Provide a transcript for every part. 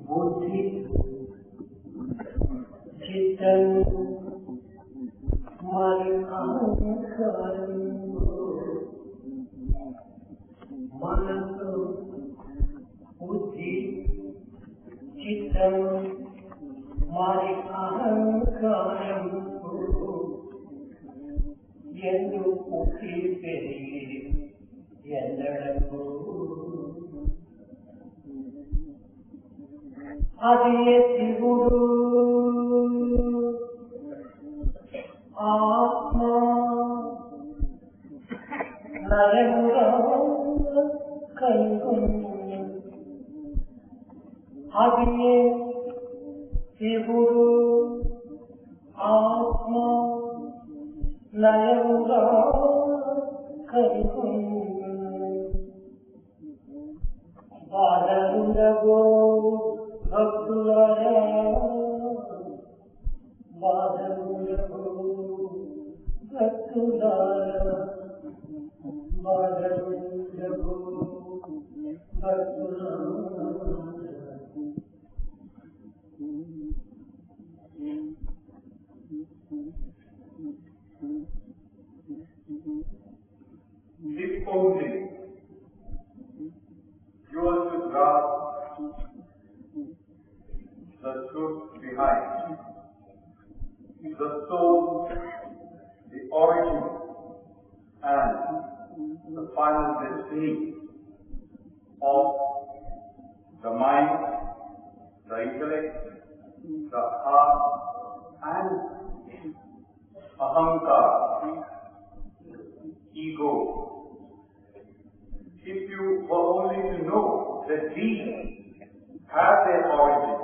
बुद्धि चित्तं मन अहंकारं मनसो बुद्धि चित्तं मन अहंकारं ಎಂದು ಒಪ್ಪಿದ್ದೇನೆ ಎಲ್ಲರನ್ನೂ ಅದೇ ಶಿವುಡು ಆತ್ಮ ನಯನುರ ಕೈಗೊಂಡು ಅದೇ ಶಿವುಡು ಆತ್ಮ నయముగా కరికొండు బాధలుండగో భక్తులారా బాధలుండగో భక్తులారా బాధలుండగో భక్తులారా If only you are to grasp the truth behind the soul, the origin and the final destiny of the mind, the intellect, the heart and ahankar, ego. If you were only to know that these have their origin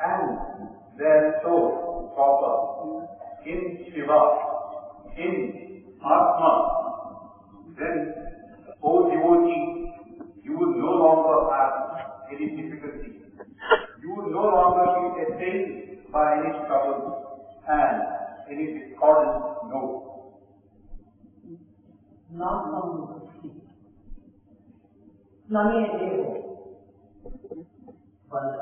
and their source proper in Shiva, in Atma, then, O devotee, you will no longer have any difficulty. You will no longer be assailed by any trouble and any discordant note. ನಮಗೆ ದೇಹ ಬಂದ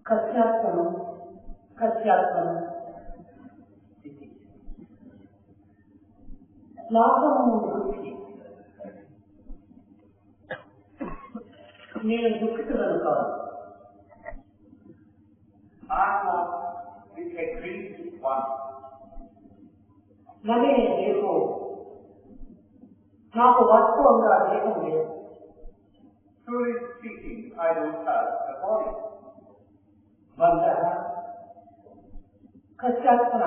ಕಚ್ಚಾತ್ಮನು ಸ್ಥಿತಿ లాభము వృద్ధి నేను దుఃఖితులను కాదు నమే దేహో నాకు వాస్తవంగా దేహం లేదు. Truly speaking, I don't have a body. బంధ కచ్చాత్మన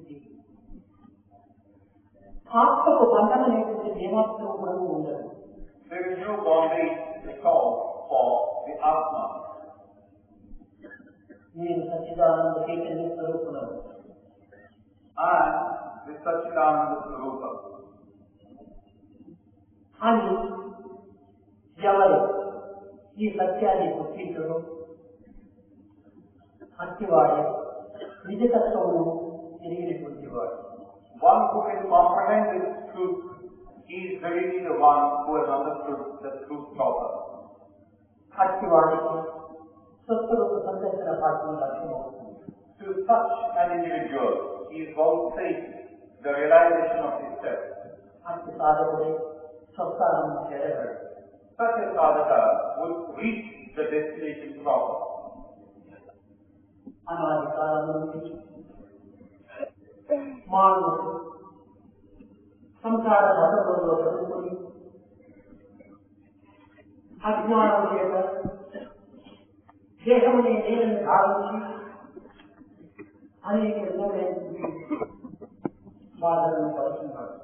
ఇది ఆత్మకు బంధం అనేటువంటి ఏమాత్రం కూడా ఉండదు. There is no bondage at all for the Atma. నేను Sachchidananda Chaitanya స్వరూపులను. I am the Satchidananda Swarupa. అని ఎవరు ఈ సత్యాన్ని గుర్తించరు అట్టివాడే నిజతత్వమును ఎరిగినటువంటి వాడు. One who can comprehend this truth is really the one who has understood the truth proper. అట్టివాడికి స్వస్వరూప సందర్శన భాగ్యం లక్ష్యమవుతుంది. To such an individual, he is vouchsafed the realization of his self. అట్టి సాధకుడే స్వస్థానం చేరగలడు. Such a sadhaka would reach the destination proper. అనాది కాలం నుండి మానవుడు సంసార బంధంలో చదువుకొని అజ్ఞానం చేత దేహముని నేలని భావించి అనేక విధమైన బాధలను పడుతున్నాడు.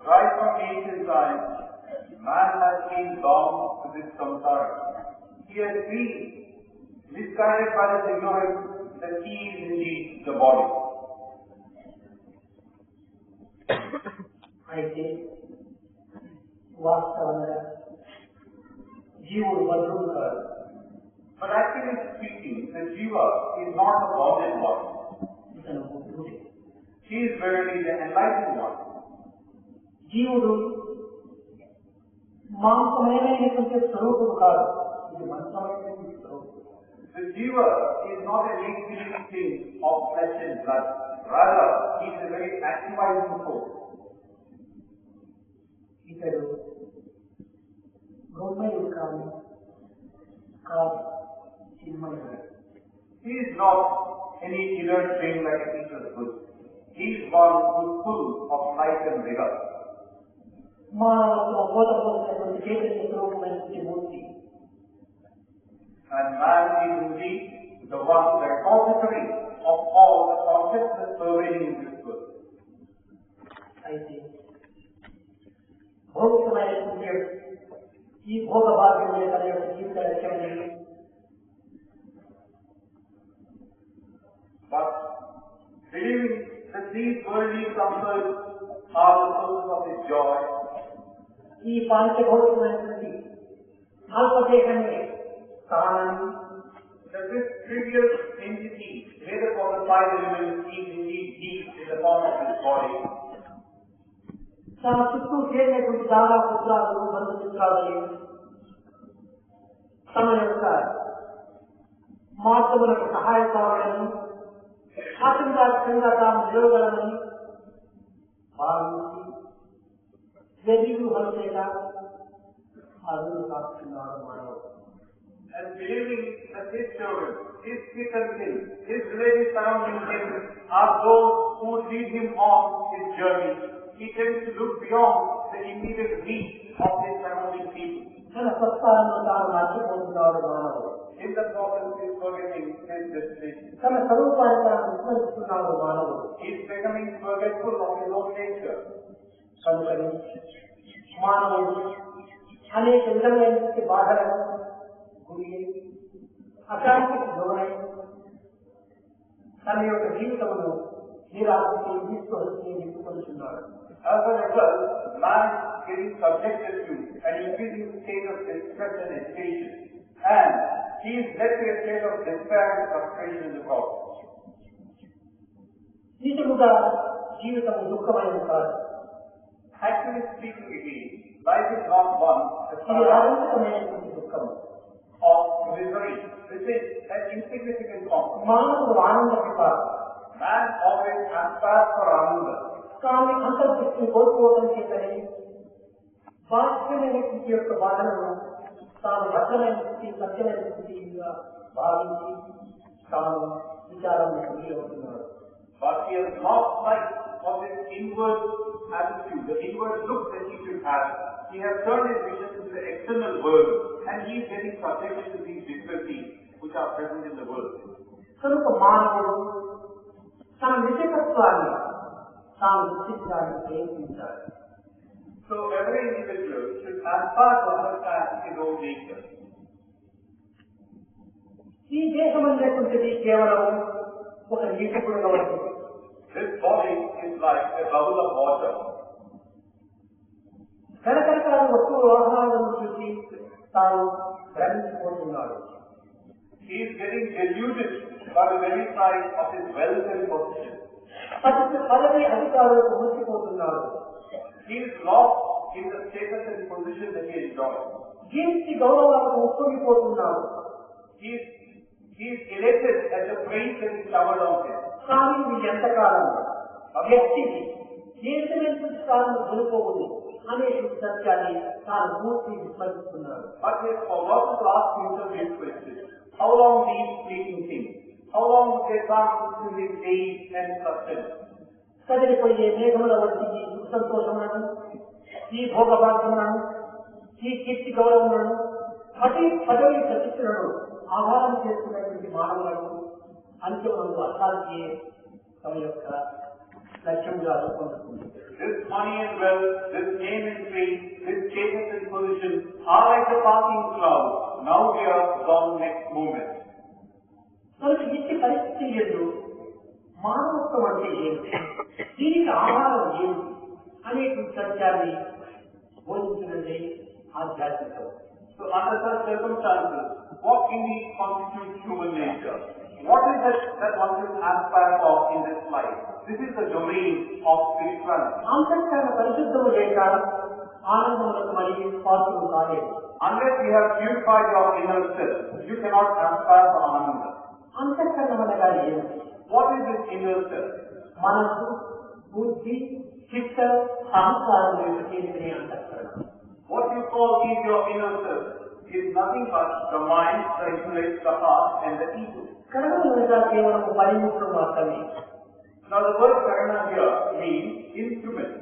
Right from ancient times, man has been bound to this samsara. He has been misguided by his ignorance that he is indeed the body. అయితే వాస్తవంగా జీవుడు బద్ధుడు కాదు. But actually speaking, the jiva is not the bonded one. ఇతను బుద్ధుడే. He is verily the enlightened one. జీవుడు మాంసమైనటువంటి స్వరూపం కాదు, ఇది మంత్రమైనటువంటి స్వరూపం. The Jiva is not a living thing of flesh and blood. Rather, he is a very activizing force. ఇతడు గొప్పయుడు కాదు, కాదు చిన్మయుడు. He is not any inert thing like a teacher's book. He is one who is full of life and vigor. మానవ బోధపోతున్నటువంటి చైతన్య స్వరూపమైనటువంటి మూర్తి. And man is indeed the one, the repository of all the consciousness pervading this world. అయితే భౌతికమైనటువంటి ఈ భోగ భాగ్యముల తన యొక్క జీవిత లక్ష్యమని, but believing that these worldly comforts are the source of his joy, ఈ పాంచభౌతికమైనటువంటి అల్పదేహమే స్థానాన్ని, that this trivial entity made up of the five elements is indeed deep in the form of his body. తన చుట్టూ చేరినటువంటి దాదా పుత్రాలు బంధుమిత్రాలని తమ యొక్క మార్గములకు సహాయకారులను ఆశంకాక్షంగా తాము నిలవగలమని భావించి వెర్రివ్యూహం చేత అరువులు కాస్తున్నాడు మానవుడు. And believing that his children, his kith and kin, his relatives surrounding him are those who would lead him on his journey, he tends to look beyond the immediate reach of his surrounding people. తన స్వస్థానంలో తాను మర్చిపోతున్నాడు మానవుడు. In the process, he is forgetting his destination. తన స్వరూపాన్ని తాను విస్మరిస్తున్నాడు మానవుడు. He is becoming forgetful of his own nature. కనుకని మానవుడు అనేక విధమైనటువంటి బాధలను గురి అశాంతికి లోనై తన యొక్క జీవితమును నిరాశకి నిస్పృహకి నింపుకొనిచున్నాడు. As a result, man is getting subjected to an increasing state of distress and agitation, and he is led to a state of despair and frustration in the process. నిజముగా జీవితము దుఃఖమైనది కాదు. Actually speaking again, life is not one ఇది ఆనందమైనటువంటి దుఃఖము of misery. This is an insignificant component. మానవుడు ఆనందకి కాదు. Man always aspires for ananda. కానీ అంతర్దృష్టిని కోల్పోవడం చేతనే బాధ్యమైనటువంటి యొక్క బాధలను తాను భద్రమైన స్థితి, సత్యమైన స్థితిగా భావించి తాను విచారంలో గురి అవుతున్నాడు. But he has lost sight of his inward attitude, the inward look that he should have. He has turned his vision to the external world, and he is getting subjected to these difficulties which are present in the world. కనుక మానవుడు తన నిజతత్వాన్ని తాను గుర్తించడానికి ప్రయత్నించాలి. So every individual should aspire to understand his own nature. ఈ దేహం అనేటువంటిది కేవలం ఒక నీటి బుడగ వంటిది. This body is like a bubble of water. రకరకాల వస్తు వాహనాలను చూసి తాను భ్రమించిపోతున్నాడు. He is getting deluded by the very sight of his wealth and position. పదవి అధికారులకు మురిసిపోతున్నాడు. He is lost in the status and position that he enjoys. Keerthi గౌరవాలకు ఉప్పొంగిపోతున్నాడు. He is elated at the praise that is showered on him. కానీ ఇది ఎంతకాలం వ్యక్తికి దేశమైనటువంటి కాలం దొరిపోవుది అనే సత్యాన్ని తాను పూర్తి విస్మరిస్తున్నాడు. But he has forgotten to ask himself this question: how long these fleeting things? How long would they consist in his age and sustenance? కదిలిపోయే మేఘముల వంటి ఈ సుఖ సంతోషములను, ఈ భోగభాగ్యములను, ఈ కీర్తి గౌరవములను, పదవి ప్రతిష్టలను ఆధారం చేసుకున్నటువంటి మానవులకు అంత్యములకు అశాంతియే తమ యొక్క లక్ష్యంగా రూపొందుతుంది. This money and wealth, this name and fame, this status and position are like a passing cloud. Now here, gone next moment. మనకి ఇచ్చే పరిస్థితి లేదు. మానవత్వం అంటే ఏమిటి, దీనికి ఆహారం ఏమిటి అనేటువంటి సత్యాన్ని బోధించినది ఆధ్యాత్మికం. So under such circumstances, what indeed constitutes human nature? What is it that one should aspire for in this life? This is the domain of spirituality. అంతఃకరణ పరిశుద్ధము లేక ఆనందములకు మరియు పాత్రలు కాలేదు. Unless you have purified your inner self, you cannot aspire for Ananda. అంతఃకరణం అనగా ఏమిటి? What is this inner self? మనసు, బుద్ధి, చిత్త, అహంకారం యొక్క కేంద్రీయ అంతఃకరణం. What you call is your inner self is nothing but the mind, the intellect, the heart and the ego. కరణం అనగా కేవలం పనిముట్లు మాత్రమే. Now the word karana here means instrument.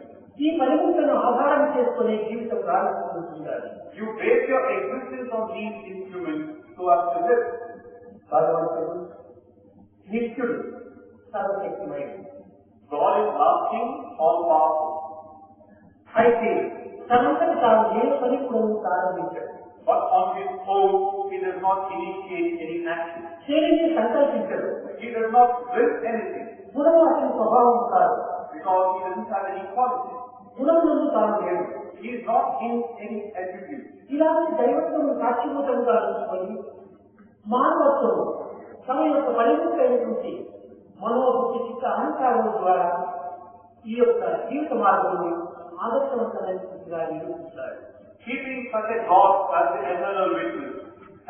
ఈ పనిముట్లను ఆధారం చేసుకునే జీవితం ప్రారంభించాలి. You base your existence on these instruments so as to live. భగవంతుడు నిత్యుడు, సర్వశక్తిమయుడు. God is lasting, all powerful. అయితే తనంతట తాను ఏ పని కూడా ప్రారంభించాడు. But on his own, he does not initiate any action. చేయని సంకల్పించాడు. He does not will anything. గుణము అతని స్వభావం కాదు. Because he doesn't have any quality. గుణమునందు తాను లేడు. He is not in any attribute. ఇలాంటి దైవత్వము సాక్షిభూతంగా తీసుకొని మానవత్వం తమ యొక్క పరిమితమైనటువంటి మనోబుద్ధి, చిత్త, అహంకారం ద్వారా ఈ యొక్క జీవిత మార్గాన్ని ఆదర్శవంతమైనగా నిరూపిస్తాడు. Keeping such a God as the eternal witness,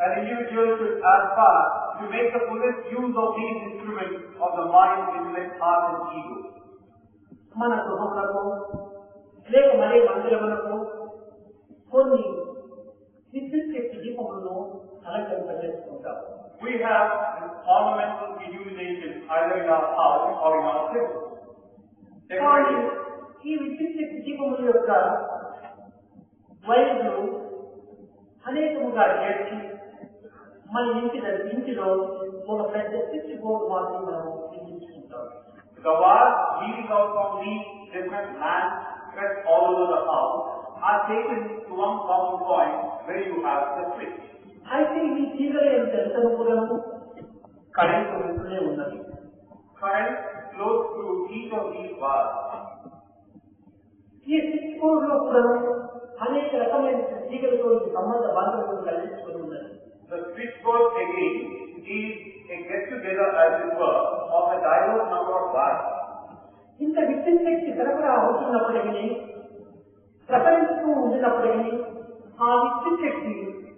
an individual should aspire to make the fullest use of these instruments of the mind, intellect, heart and ego. మన గృహములకు లేక మరే మందిరములకు కొన్ని విద్యుత్ శక్తి దీపములను అలంకరింపజేసుకుంటాం. We have this ornamental illumination either in our house or in our temple. ఈ విద్యుత్ శక్తి దీపముల యొక్క వైర్లు అనేకముగా చేర్చి మన ఇంటిలో ఒక పెద్ద స్విచ్ బోర్డు మాత్రం మనం నిర్మించుకుంటాం. The wires leading out from these different lamps spread all over the house are taken to one common point where you have the switch. అయితే ఈ తీగల ఎంత కూడా కరెంటు వెళ్తూనే ఉన్నది. Current flows through each of these wires. ఈ switch board లో కూడా అనేక రకమైన తీగలతో సంబంధ బాంధవ్యాలు కలిగించుకుని ఉన్నది. The switchboard again is a get together as it were of a diverse number of wires. ఇంత విద్యుత్ శక్తి సరఫరా అవుతున్నప్పటికీ, ప్రపంచంతో ఉండినప్పటికీ ఆ విద్యుత్ శక్తి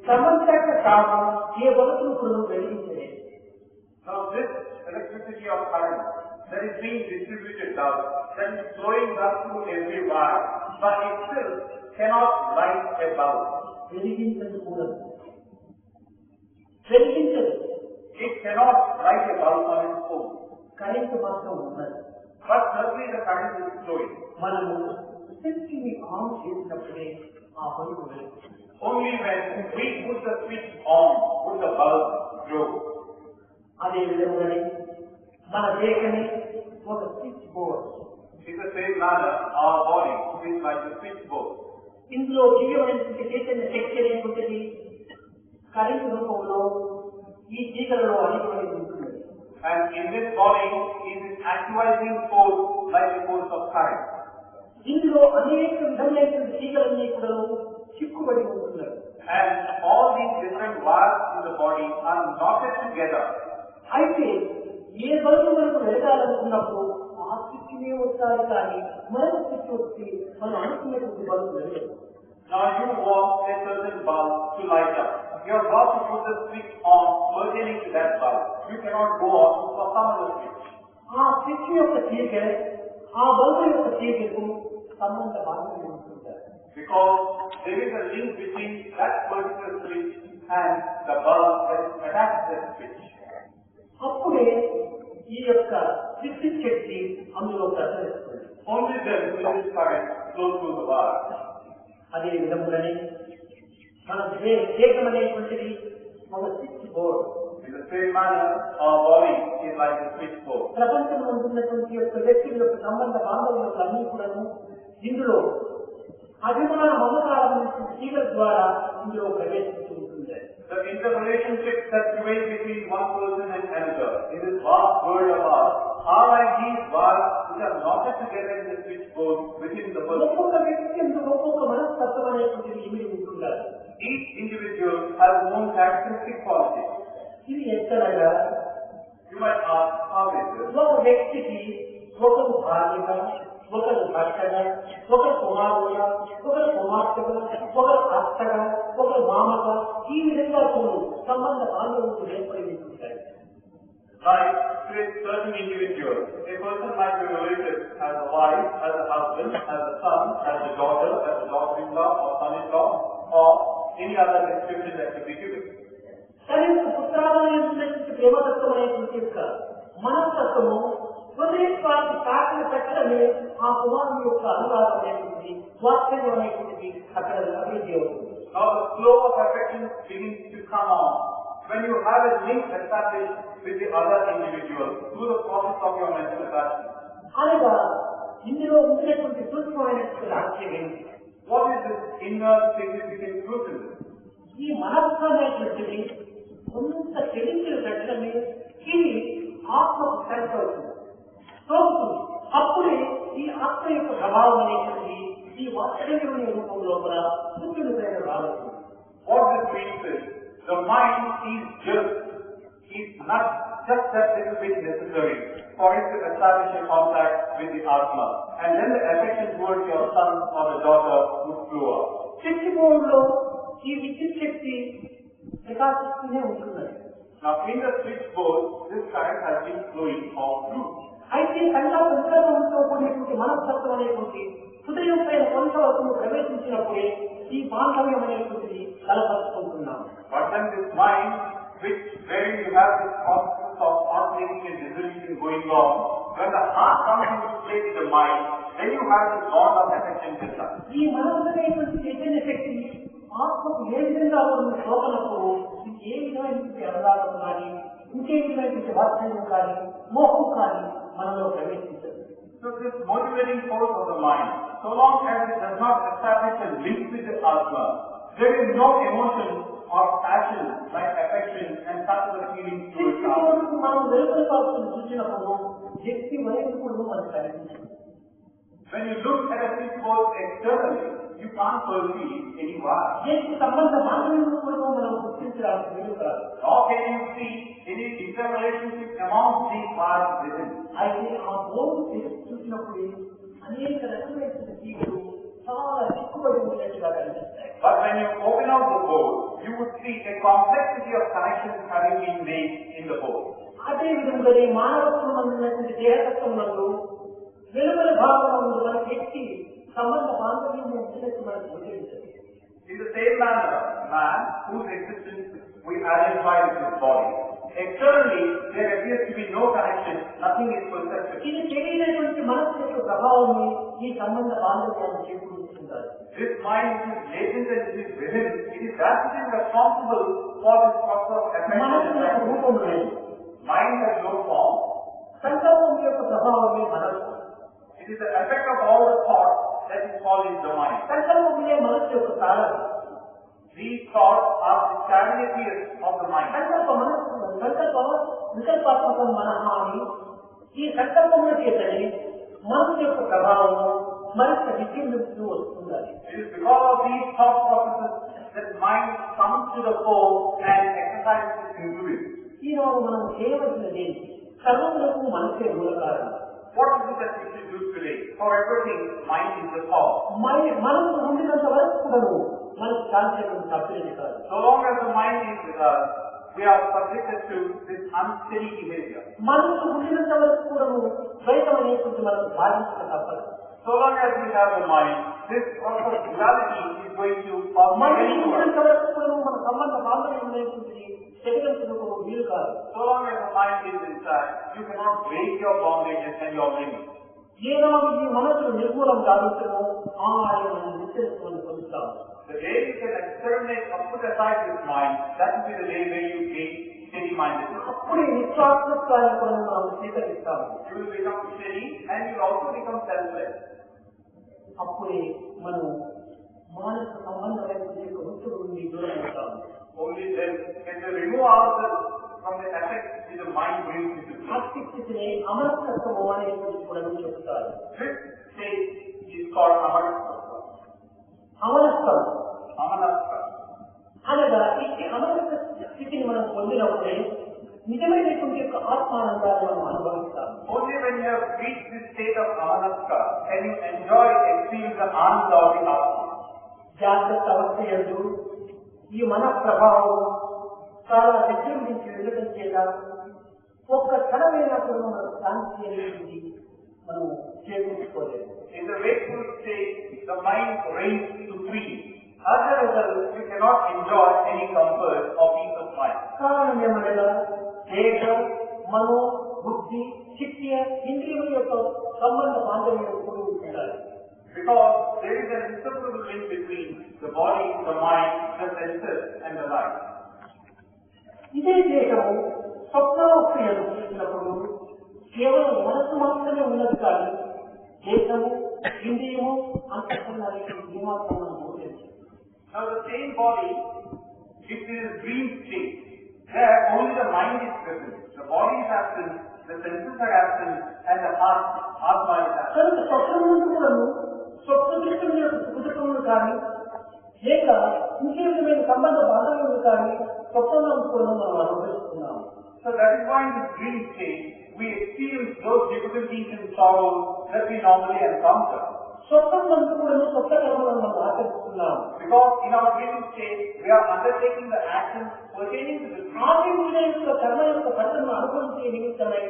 సమర్థక కాదు ఏ వస్తువును కూడా వెలిగించలేదు. Now this electricity of current that is being distributed out, that is flowing up through every wire, but it still cannot light a bulb. వెలిగించదు కూడా. It cannot light a bulb on its own. Current మాత్రం ఉన్నది. But certainly the current is flowing. మనము switch ని on చేసినప్పుడే ఆ bulb వెలుగుతుంది. Only when we put the switch on would the bulb glow. అదే విధంగానే మన దేహమే ఒక switch board. In the same manner, our body is like the switchboard. ఇందులో దివ్యమైనటువంటి చైతన్య శక్తి అనేటువంటిది కరెంటు రూపంలో ఈ తీగలలో అనేకమైన ఉంటుంది. And in this body is an actualizing force like the force of current. ఇందులో అనేక విధమైనటువంటి తీగలన్నీ కూడా చిక్కుబడి ఉంటున్నాయి. And all these different wires in the body are knotted together. అయితే ఏ బల్బు మనకు వెలగాలనుకున్నప్పుడు ఆ స్విచ్నే వస్తారు, కానీ మరొక స్విచ్ వచ్చి మనం అనుకున్నటువంటి bulb వెలగదు. Now you want a certain bulb to light up. You are about to put the switch on pertaining to that bulb. You cannot go on for some other switch. ఆ switch యొక్క తీగ ఆ bulb యొక్క తీగకు సంబంధ బాధ్యత ఉంటుంది. Because there is a link between that particular switch and the bulb that is attached to that switch. అప్పుడే ఈ యొక్క విద్యుత్ శక్తి అందులో ప్రసరిస్తుంది. Only then will this current flow through the wire. అదే విధంగానే మన దేహం అనేటువంటిది ఒక switch board. In the same manner, our body is like a switchboard. ప్రపంచంలో ఉంటున్నటువంటి యొక్క వ్యక్తుల యొక్క సంబంధ బాంధవ్యాలు అన్నీ కూడా ఇందులో అభిమాన మమకారమైనటువంటి తీగల ద్వారా ఇందులో ప్రవేశిస్తూ ఉంటుంది. The interrelationships that prevail between one person and another in this vast world of ours are like these wires which are knotted together in the switchboard within the person. ఒక్కొక్క వ్యక్తి ఎందుకు ఒక్కొక్క మనస్తత్వం అనేటువంటిది ఇమిడి ఉంటుండాలి. Each individual has its own characteristic qualities. ఇది ఎక్కడగా You might ask, how is this? ఒక వ్యక్తికి ఒకరు భార్యగా, ఒకరు భర్తగా, ఒకరు కుమారుడుగా, ఒకరు కుమార్తెగా, కుమార్తెగా, ఒకరు అత్తగా, ఒకరు మామగా, ఈ విధంగా సంబంధ బాంధవులు ఏర్పడి ఉంటాయి. Like with certain individuals, a person might be related as a wife, as a husband, as a son, as a daughter-in-law or son-in-law, or any other description that could be given. కానీ పుత్రాలైనటువంటి ప్రేమతత్వం అనేటువంటి యొక్క మనస్తత్వము హృదయత్వానికి కాకిన పెట్టడమే ఆ కుమారుని యొక్క అనురాగం అనేటువంటిది, వాత్సల్యం అనేటువంటిది అక్కడ అభివృద్ధి అవుతుంది. Now the flow of affection begins to come on when you have a link established with the other individual through the process of your mental attachment. అనగా ఇందులో ఉండినటువంటి సూక్ష్మమైనటువంటి రహస్యం ఏంటి? What is this inner significant truth in this? ఈ మనస్సు అనేటువంటిది కొంత చెలించిన పెట్టడమే ఇది ఆత్మకు సెన్స్ అవుతుంది, సోకుతుంది. అప్పుడే ఈ ఆత్మ యొక్క ప్రభావం అనేటువంటిది ఈ వాత్సల్యమైన రూపం లోపల సూర్యుడి పైన రావచ్చు. What this means is the mind is not just that little bit necessary for it to establish a contact with the Atma, and then the affection towards your son or the daughter would flow up. శక్తి బోర్డులో ఈ విద్యుత్ శక్తి ప్రకాశిస్తూనే ఉంటున్నది. Now in the switchboard, this current has been flowing all through. అయితే సంకల్పంతో కూడినటువంటి మనస్తత్వం అనేటువంటి హృదయం పైన కొంతవరకు ప్రవేశించినప్పుడే ఈ బాంధవ్యం అనేటువంటిది బలపరుచుకుంటున్నాం. But then this mind, wherein you have this process of heart-making and dissolution going on, when the heart comes into play with the mind, then you have this bond of affection with that. ఈ మనస్సు అనేటువంటి చైతన్య శక్తి ఆత్మకు ఏ విధంగా ఉన్న శోకనప్పుడు ఏ విధమైనటువంటి అనురాగం కానీ, ఇంకే విధమైనటువంటి వాత్సల్యం కానీ, మోహం కానీ మనలో ప్రవేశించదు. So this motivating force of the mind, so long as it does not establish a link with the Atma, there is no emotion or passion like affection and such other feelings to it. మనం వెలుపలి పాత్రను చూసినప్పుడు వ్యక్తి వైపుడు మనకు కనిపించదు. When you look at a switchboard externally, you can't perceive any wire. వ్యక్తి సంబంధ బాంధవ్యం కూడా మనం గుర్తించడానికి వీలు కాదు. Nor can you see any interrelationship among these wires within. అయితే ఆ బోర్డు చూసినప్పుడు అనేక రకమైన జీవులు చాలా ఎక్కువగా ఉండేట్టుగా కనిపిస్తాయి. But when you open out the board, you would see a complexity of connections having been made in the board. అదే విధంగా మానవత్వం ఉన్నటువంటి దేహతత్వములకు వెలుపలి భాగంలో ఉన్న మన వ్యక్తి సంబంధ బాంధవ్యం ఉంచినట్టు మనకు గోచరించదు. In the same manner, man, whose existence we identify with his body, externally there appears to be no connection, nothing is perceptible. ఇది తెలియనటువంటి మనస్సు యొక్క ప్రభావాన్ని ఈ సంబంధ బాంధవ్యాన్ని చేకూరుస్తుంటారు. This mind is latent and it is within. It is that which is responsible for this process of affection. మనస్సు యొక్క రూపం లేదు. Mind has no form. సంకల్పం యొక్క ప్రభావమే మనస్సు. It is the effect of all the thoughts that is called is the mind. సంకల్పమే మనస్సు యొక్క కారణం. These thoughts are the stabilities of the mind. వికల్పాత్మకం మనః అని ఈ సంకల్పముల చేతనే మనసు యొక్క ప్రభావము మరింత విజృంభిస్తూ వస్తుండాలి. It is because of these thought processes that mind comes to the fore and exercises its influence. ఈరోజు మనం చేయవలసినది సర్వములకు మనసే మూల కారణం. What is it that we should do today? For everything, mind is the cause. మనసు ఉండినంత వరకు కూడా మనకు శాంతి తప్పలేదు కాదు. So long as the mind is with us, we are subjected to this unsteady behavior. మనసు ఉండినంత వరకు కూడా ద్వైతం అనేటువంటి మనకు బాధించక తప్పదు. So long as we have the mind, this process of duality is going to ఉండినంత వరకు కూడా మన సంబంధ బాంధవ్యం అనేటువంటిది శరీరంతో వీలు కాదు. So long as the mind is inside, you cannot break your bondages and your limits. ఏనాడు ఈ మనసులు నిర్మూలం కావించడం ఆయన నిశ్చయిత్వాన్ని పొందుతాము. The day you can exterminate or put aside this mind, that will be the day where you gain steady-mindedness. అప్పుడే నిస్వార్థత్వాన్ని కూడా మనం స్వీకరిస్తాము. You will become steady and you will also become selfless. అప్పుడే మనం మానసిక సంబంధమైన వృత్తుల నుండి దూరం అవుతాము. Only then can we remove ourselves from the effect that the mind brings into play. భక్తి స్థితిని అమరత్వము అనేటువంటి కూడా చెప్తారు. This state is called amartva. అమరత్వం అనగా ఈ అమరత్వ స్థితిని మనం పొందినప్పుడే నిజమైనటువంటి యొక్క ఆత్మానందాన్ని మనం అనుభవిస్తాము. Only when you have reached this state of amanatva can you enjoy, experience the ananda of the Atma. జాగ్రత్త అవస్థ యందు ఈ మన ప్రభావం చాలా దగ్గర నుంచి వెళ్ళడం చేత ఒక్క క్షణమైనప్పుడు మన శాంతి అనేది మనం చేకూర్చుకోలేదు. In the wakeful state, the mind reigns supreme. As a result, you cannot enjoy any comfort or peace of mind. కారణం ఏమనగా దేహ మనో బుద్ధి చిత్త ఇంద్రియముల యొక్క సంబంధ బాంధవ్యం ఎప్పుడూ ఉండాలి. Because there is an inseparable link between the body, the mind, the senses and the life. ఇదే దేహము స్వప్నావస్థను చూసినప్పుడు కేవలం మనస్సు మాత్రమే ఉన్నది కానీ దేశము ఇంద్రియము అంతఃకరణానికి ఏమాత్రం లేదు. Now the same body, it is dream state. There only the mind is present. The body is absent, the senses are absent, and the heart, Atma is absent. కనుక స్వప్నం నుండి కూడా స్వప్న దృష్టి యొక్క సుఖదుఖములు కానీ లేక ఇంకే విధమైన సంబంధ బాంధవ్యములు కానీ స్వప్నంలో కూడా మనం అనుభవిస్తున్నాము. So that is why in this dream state we experience those difficulties and sorrows that we normally encounter. స్వప్నం నుండి కూడా స్వప్న కర్మలను మనం ఆచరిస్తున్నాము. Because in our dream state we are undertaking the actions pertaining to the dream. ఆచరించిన యొక్క కర్మ యొక్క ఫలితము అనుభవించే నిమిత్తమై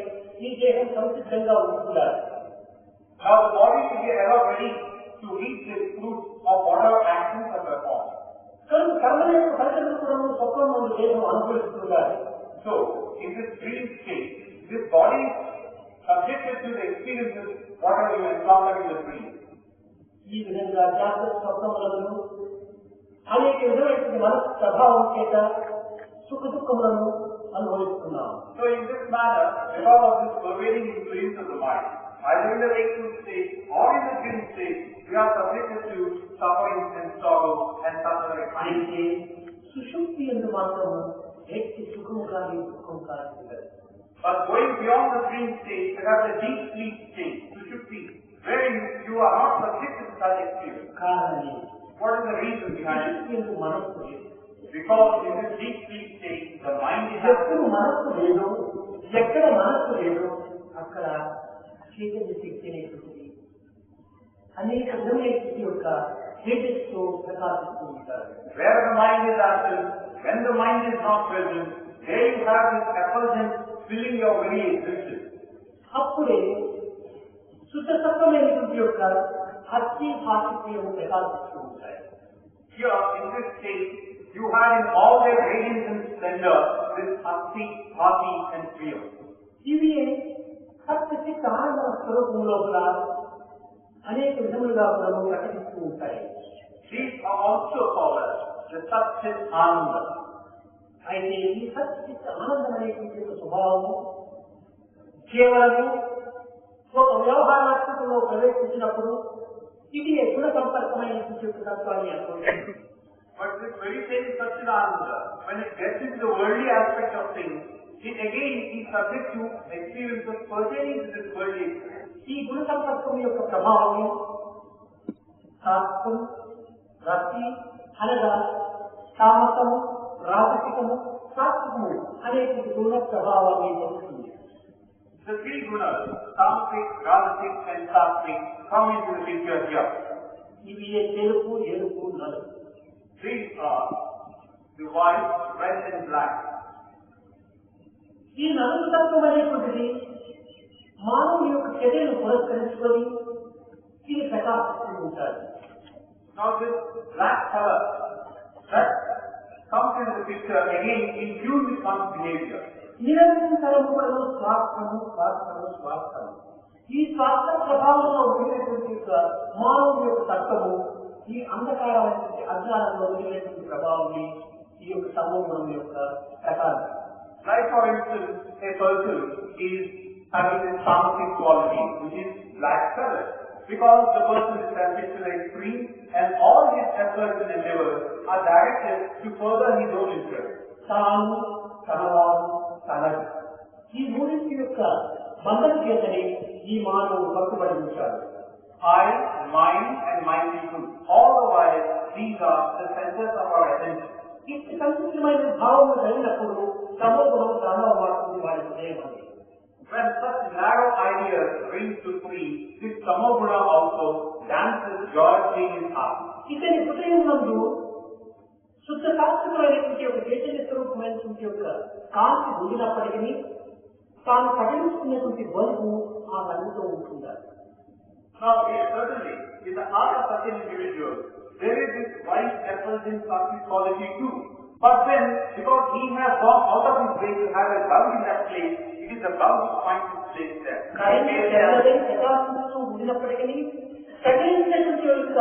ఈ దేహం సంసిద్ధంగా ఉంటుండాలి. Now the body should be ever ready to reap the fruits of whatever actions are performed. కనుక కర్మ యొక్క ఫలితము కూడా స్వప్నం నుండి దేహం అనుభవిస్తుండాలి. So in this dream state, this body is subjected to the experiences whatever you encounter in the dream. ఈ విధంగా జాగ్రత్త స్వప్నములను అనేక విధమైన మనసు ప్రభావం చేత సుఖ దుఃఖములను అనుభవిస్తున్నాము. So in this manner, because of this pervading influence of the mind, either in the wakeful state or in the dream state, we are subjected to suffering and sorrow and such other kinds. అయితే సుషుప్తి ఎందు మాత్రము ఎట్టి సుఖము కానీ దుఃఖం కానీ ఉండదు. But going beyond the dream state, there is a deep sleep state, sushupti, wherein you are not subjected to such experience. కారణం What is the reason behind it? సుషుప్తి ఎందు మనస్సు లేదు. Because in this deep sleep state, the mind is ఎప్పుడు మనస్సు లేదు, ఎక్కడ మనస్సు లేదు అక్కడ చైతన్య శక్తి అనేటువంటిది అనేక విధమైన స్థితి యొక్క తేజస్సుతో ప్రకాశిస్తూ ఉంటారు. where the mind is absent, when the mind is not present, there you have this effulgence filling your very existence. అప్పుడే శుద్ధ సత్వమైనటువంటి యొక్క అస్థి భాషిత్యము ప్రకాశిస్తూ ఉంటాయి. Here, in this state, you have in all their radiance and splendor this asti, bhati and priya. ఇవి సత్యచిత్త ఆనంద స్వరూపం లోపల అనేక విధములుగా మనము ప్రకటిస్తూ ఉంటాయి. These are also called the Sathya Ananda. అయితే ఈ సత్యచిత్త ఆనందం అనేటువంటి యొక్క స్వభావము కేవలము ఒక వ్యవహారాత్మకంలో ప్రవేశించినప్పుడు ఇది గుణ సంపర్కమైనటువంటి యొక్క తత్వాన్ని అనుకుంటుంది. But this very same Sathya Ananda, when it gets into the worldly aspect of things, it again is subject to experiences pertaining to this worldly experience. ఈ గుణ సంపర్కం యొక్క ప్రభావము శాస్త్రం రతి అనగా తామసము రాజసికము సాత్వికము అనేటువంటి గుణ ప్రభావాన్ని పొందుతుంది. The three gunas, tamasic, rajasic and sattvic, come into the picture here. ఇవి తెలుపు ఎరుపు నలుపు. These are the white, red and black. ఈ నలుపు తత్వం అనేటువంటిది మానవుని యొక్క చర్యను పురస్కరించుకొని ఇది ప్రకాశిస్తూ ఉంటారు. Now this black color, that comes into the picture again infused with one's behavior. నిరంతరము స్వార్థము స్వార్థము స్వార్థము. ఈ స్వార్థ ప్రభావంలో ఉండేటువంటి యొక్క మానవుని యొక్క తత్వము ఈ అంధకారమైనటువంటి అజ్ఞానంలో ఉండేటువంటి ప్రభావాన్ని ఈ యొక్క సమూహం యొక్క ప్రకారం. Like for instance, a person is having this tamasic quality, which is black color, because the person is sensitive to the extreme and all his efforts and endeavors are directed to further his own interest. తాను తనవాడు తనది ఈ మూడింటి యొక్క బంధం చేతనే ఈ మానవుడు కట్టుబడి ఉంటాడు. I, mine and my people, all the while these are the centers of our attention. ఇట్టి సంకుచితమైన భావం కలిగినప్పుడు సమూహం చాలా మాత్రం వారి హృదయం. When such narrow ideas reign supreme, this samoguna also dances joyously in his heart. ఇతని హృదయం నందు శుద్ధ శాశ్వతమైనటువంటి ఒక చైతన్య స్వరూపమైనటువంటి యొక్క కాంతి ఉండినప్పటికీ తాను తగిలిస్తున్నటువంటి బల్బు ఆ రంగుతో ఉంటుందా? Now, certainly, in the heart of such an individual, there is this white effulgent cosmic quality too. But then, because he has gone out of his way to have a bulb in that place, it is the bulb which finds its place there. ప్రకాశిస్తూ ఉండినప్పటికీ తగిలించినటువంటి యొక్క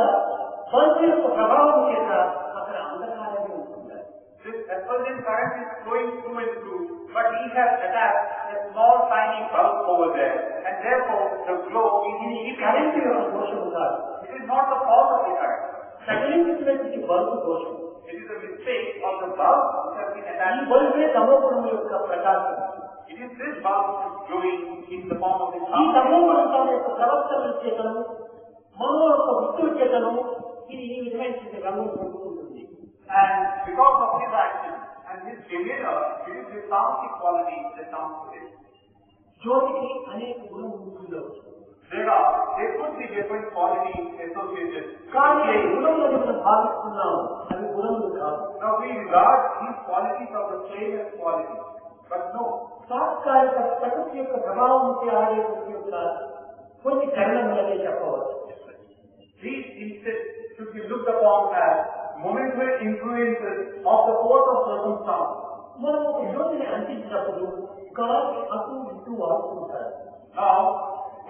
bulb యొక్క ప్రభావం చేత అక్కడ అంధకారమే ఉంటుందా? This effulgent current is flowing through and through, but he has attached a small tiny bulb over there, and therefore the glow is in the current యొక్క దోషము కాదు. It is not the fault of the current. తగిలించినటువంటి bulb దోషం. It is a mistake of the bulb which has been ఈ attached. బల్బే తమోగుణం యొక్క ప్రకాశం. It is this bulb which is glowing in the form of this ఈ తమోగుణం తమ యొక్క ప్రవర్తన చేతను మనో యొక్క వృత్తుల చేతను ఇది ఈ విధమైనటువంటి రంగు ఉంటుంది. And because of his action and his demeanor, it is his tamasic quality that comes with it. జ్యోతికి అనేక గుణం ఉండవచ్చు. There could be different qualities associated. కానీ గుణములను మనం భావిస్తున్నాము, అవి గుణములు కాదు. Now we regard these qualities of the flame as qualities, but no. తాత్కాలిక ప్రకృతి యొక్క ప్రభావం ఆడేటువంటి యొక్క కొన్ని చలనములనే చెప్పవచ్చు. These instead should be looked upon as momentary influences of the force of circumstance. మనం ఒక జ్యోతిని అంటించినప్పుడు గాలి అటు ఇటు వాడుతుంటారు. Now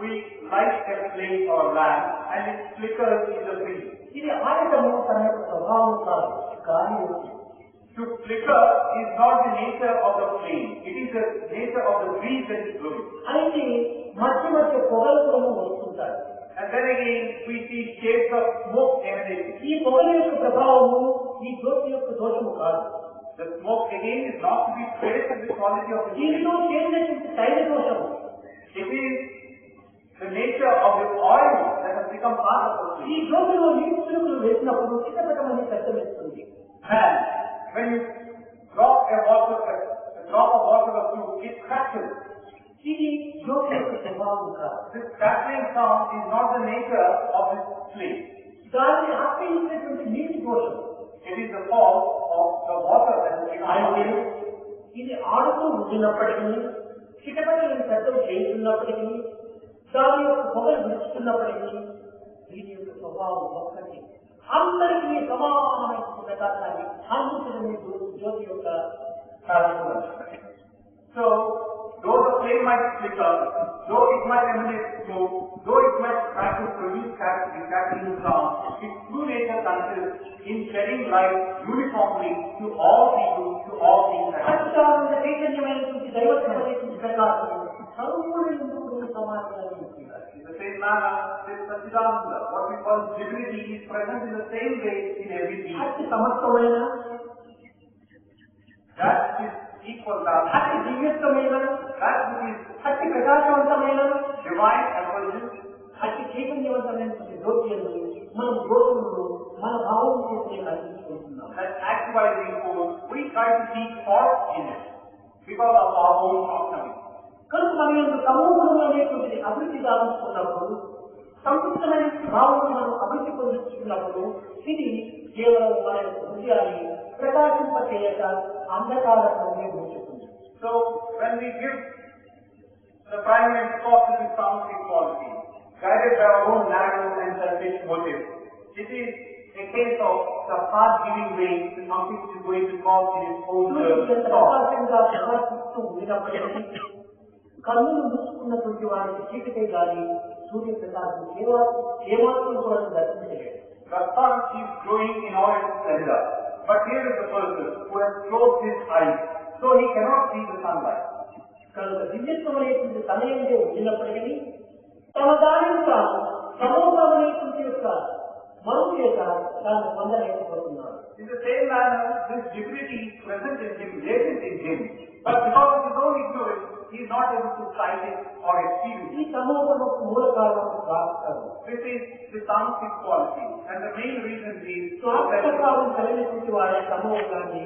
we light a flame or lamp and it flickers in the breeze. ఇది ఆడటము తన యొక్క స్వభావం కాదు, గాలి వచ్చి. To flicker is not the nature of the flame. It is the nature of the breeze that is blowing. అయితే మధ్య మధ్య పొగలు వస్తుంటాయి. And then again we see shades of smoke emanating. ఈ పొగల యొక్క ప్రభావము ఈ జ్యోతి యొక్క దోషము కాదు. The smoke again is not to be traced with the quality of the flame. దీనిలో చేరినటువంటి తైల దోషము. It is the nature of the oil that has become part of the flame. ఈ జ్యోతిలో నీటి చిలుకలు వేసినప్పుడు చిన్నపటమని శబ్దం ఇస్తుంది. And when you drop a drop of water or two, it crackles. ఇది జ్యోతి యొక్క స్వభావం కాదు. This crackling sound is not the nature of this flame. దాన్ని ఆశ్రయించినటువంటి నీటి దోషం. It is the fault of the water that has become అయితే ఇది ఆడుతూ ఉంటున్నప్పటికీ చిటపటలను శబ్దం చేస్తున్నప్పటికీ దాని యొక్క పొగలు విడుస్తున్నప్పటికీ దీని యొక్క స్వభావం ఒక్కటి. అందరికీ సమానమైన ప్రకాశాన్ని అందించడమే జ్యోతి యొక్క కార్యక్రమం. So, though the flame might flicker, though it might emanate smoke, though it might crackle, produce crackling sound, its true nature consists in shedding light uniformly to all people, to all things. అత్యంత చైతన్యమైనటువంటి దైవత్వమైనటువంటి ప్రకాశం సర్వుడు సమాజంలో ఉంటున్నారు. In the same manner, this Satchidananda, what we call divinity, is present in the same way in every being. అతి సమస్తమైన That is equal that. అతి దివ్యత్వమైన That which is అతి ప్రకాశవంతమైన divine effulgence, అతి చైతన్యవంతమైనటువంటి జ్యోతిని మనం జ్యోతులను మన భావం చేసే కల్పించుకుంటున్నాం. that actualizing force, we try to seek fault in it because of our own shortcomings. కనుక మన యొక్క సమూహంలో అనేటువంటి అభివృద్ధి సాధించుకున్నప్పుడు సంతృప్తమైన భావం మనం అభివృద్ధి పొందుతున్నప్పుడు ఇది కేవలం మన యొక్క హృదయాన్ని ప్రకాశింపచేయక అంధకారంలోనే ఉంచుతుంది. So when we give the primary thought to this tamasic quality, guided by our own narrow and selfish motives, it is a case of the heart giving way to something which is going to cause in its own ప్రకాశంగా ప్రకాశిస్తూ ఉండినప్పటికీ కన్నులు మూసుకున్నటువంటి వారికి చీకటే గాని సూర్యప్రకాశం ఏమాత్రం కూడా దర్శించలేదు. The sun is glowing in all its splendor, but here is the person who has closed his eyes, so he cannot see the sunlight. కనుక దివ్యత్వం అనేటువంటి సమయంలో ఉండినప్పటికీ తమ దానిని తాను సమూహమైనటువంటి యొక్క మరుగు చేత దాన్ని పొందలేకపోతున్నాడు. In the same manner, this divinity is present in him, latent in him, but because of his own ignorance, he is not able to sight it or experience it. ఈ సమూహం మూల కారణం రాస్తారు. This is the tamasic quality, and the main reason is స్వార్థకాలం కలిగినటువంటి వాడే సమూహాన్ని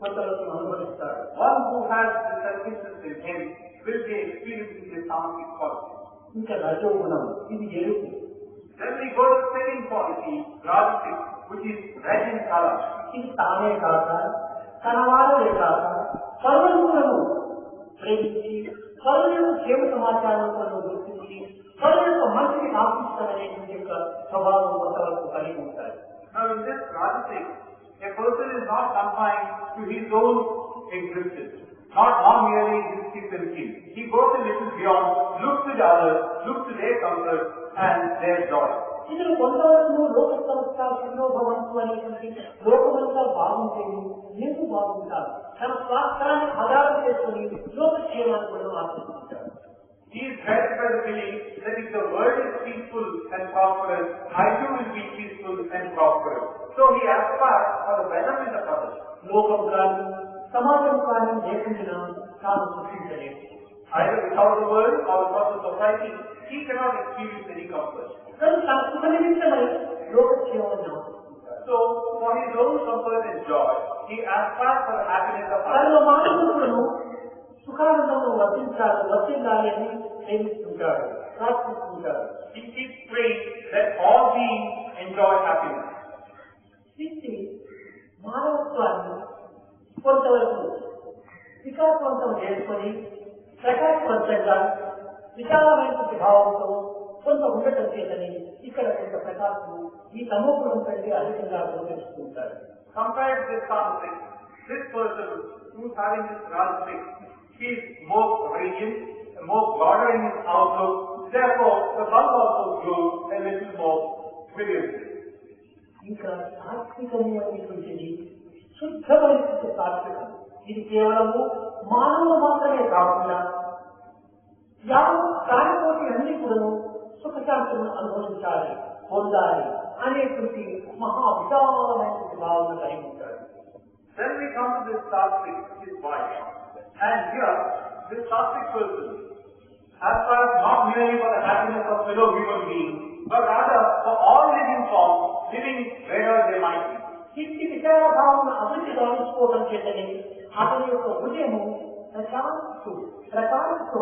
కొంతవరకు అనుభవిస్తాడు. one who has the selfishness in him will be experiencing the tamasic quality. ఇంకా రజోగుణం ఇది ఎరుపు. Then we go to the second quality, rajasic, which is red in color. ఇది తానే కాక తన వారే కాక పరులను ప్రేమించి పరులను క్షేమ సమాచారాలను గుర్తించి పరులకు మంచిని ఆశిస్తారనేటువంటి యొక్క స్వభావం కొంతవరకు కలిగి ఉంటారు. Now in this rajasic, a person is not confined to his own existence, not merely his and kin. He goes a little beyond, looks to the others, looks to their comfort and their joy. ఇందులో కొంతవరకు లోక సంస్థ శిరోభవంతు అనేటువంటి లోకమంతా బాగుంటేనే నేను బాగుంటాను తన స్వార్థాన్ని ఆధారం చేసుకుని లోకక్షేమాన్ని కూడా ఆశిస్తుంటాడు. He is guided by the belief that if the world is peaceful and prosperous, I too will be peaceful and prosperous. So he aspires for the betterment of others. లోకం కానీ సమాజం కానీ లేకుండా తాను సృష్టించలేదు. Either without the world or without the society, he cannot experience any comfort. కానీ తన సుఖ నిమిత్తమై లోకక్షేమాన్ని ఆశిస్తుంటాడు. So for his own comfort and joy, he aspires for the happiness of others. తన మానవులను సుఖానందంలో వర్తించాలి అని ప్రేమిస్తుంటాడు, ప్రార్థిస్తుంటాడు. He keeps praying that all beings enjoy happiness. ఇది మానవత్వాన్ని కొంతవరకు వికాసవంతం చేసుకొని ప్రకాశవంతంగా విశాలమైనటువంటి భావంతో కొంత ఉండటం చేతని ఇక్కడ కొంత ప్రకాశం ఈ సమూహం కంటే అధికంగా గోచరిస్తూ ఉంటారు. Compared to this conflict, this person who is having this conflict, he is more radiant, more broader in his outlook, therefore the bulb also glows a little more brilliantly. ఇంకా సాత్వికము అనేటువంటిది శుద్ధమైనటువంటి సాత్వికం. ఇది కేవలము మానవులు మాత్రమే కాకుండా దానితోటి అన్ని కూడా సుఖశాంతులను అనుభవించాలి, పొందాలి అనేటువంటి మహా విశాలమైనటువంటి భావన కలిగి ఉంటాడు. Then we come to this sattvic, his wife. And here, this sattvic person aspires not merely for the happiness of fellow human beings, but rather for all living forms, living wherever they might be. ఇట్టి విచార భావన అభివృద్ధి గావించుకోవడం చేతనే అతని యొక్క హృదయము ప్రకాశిస్తూ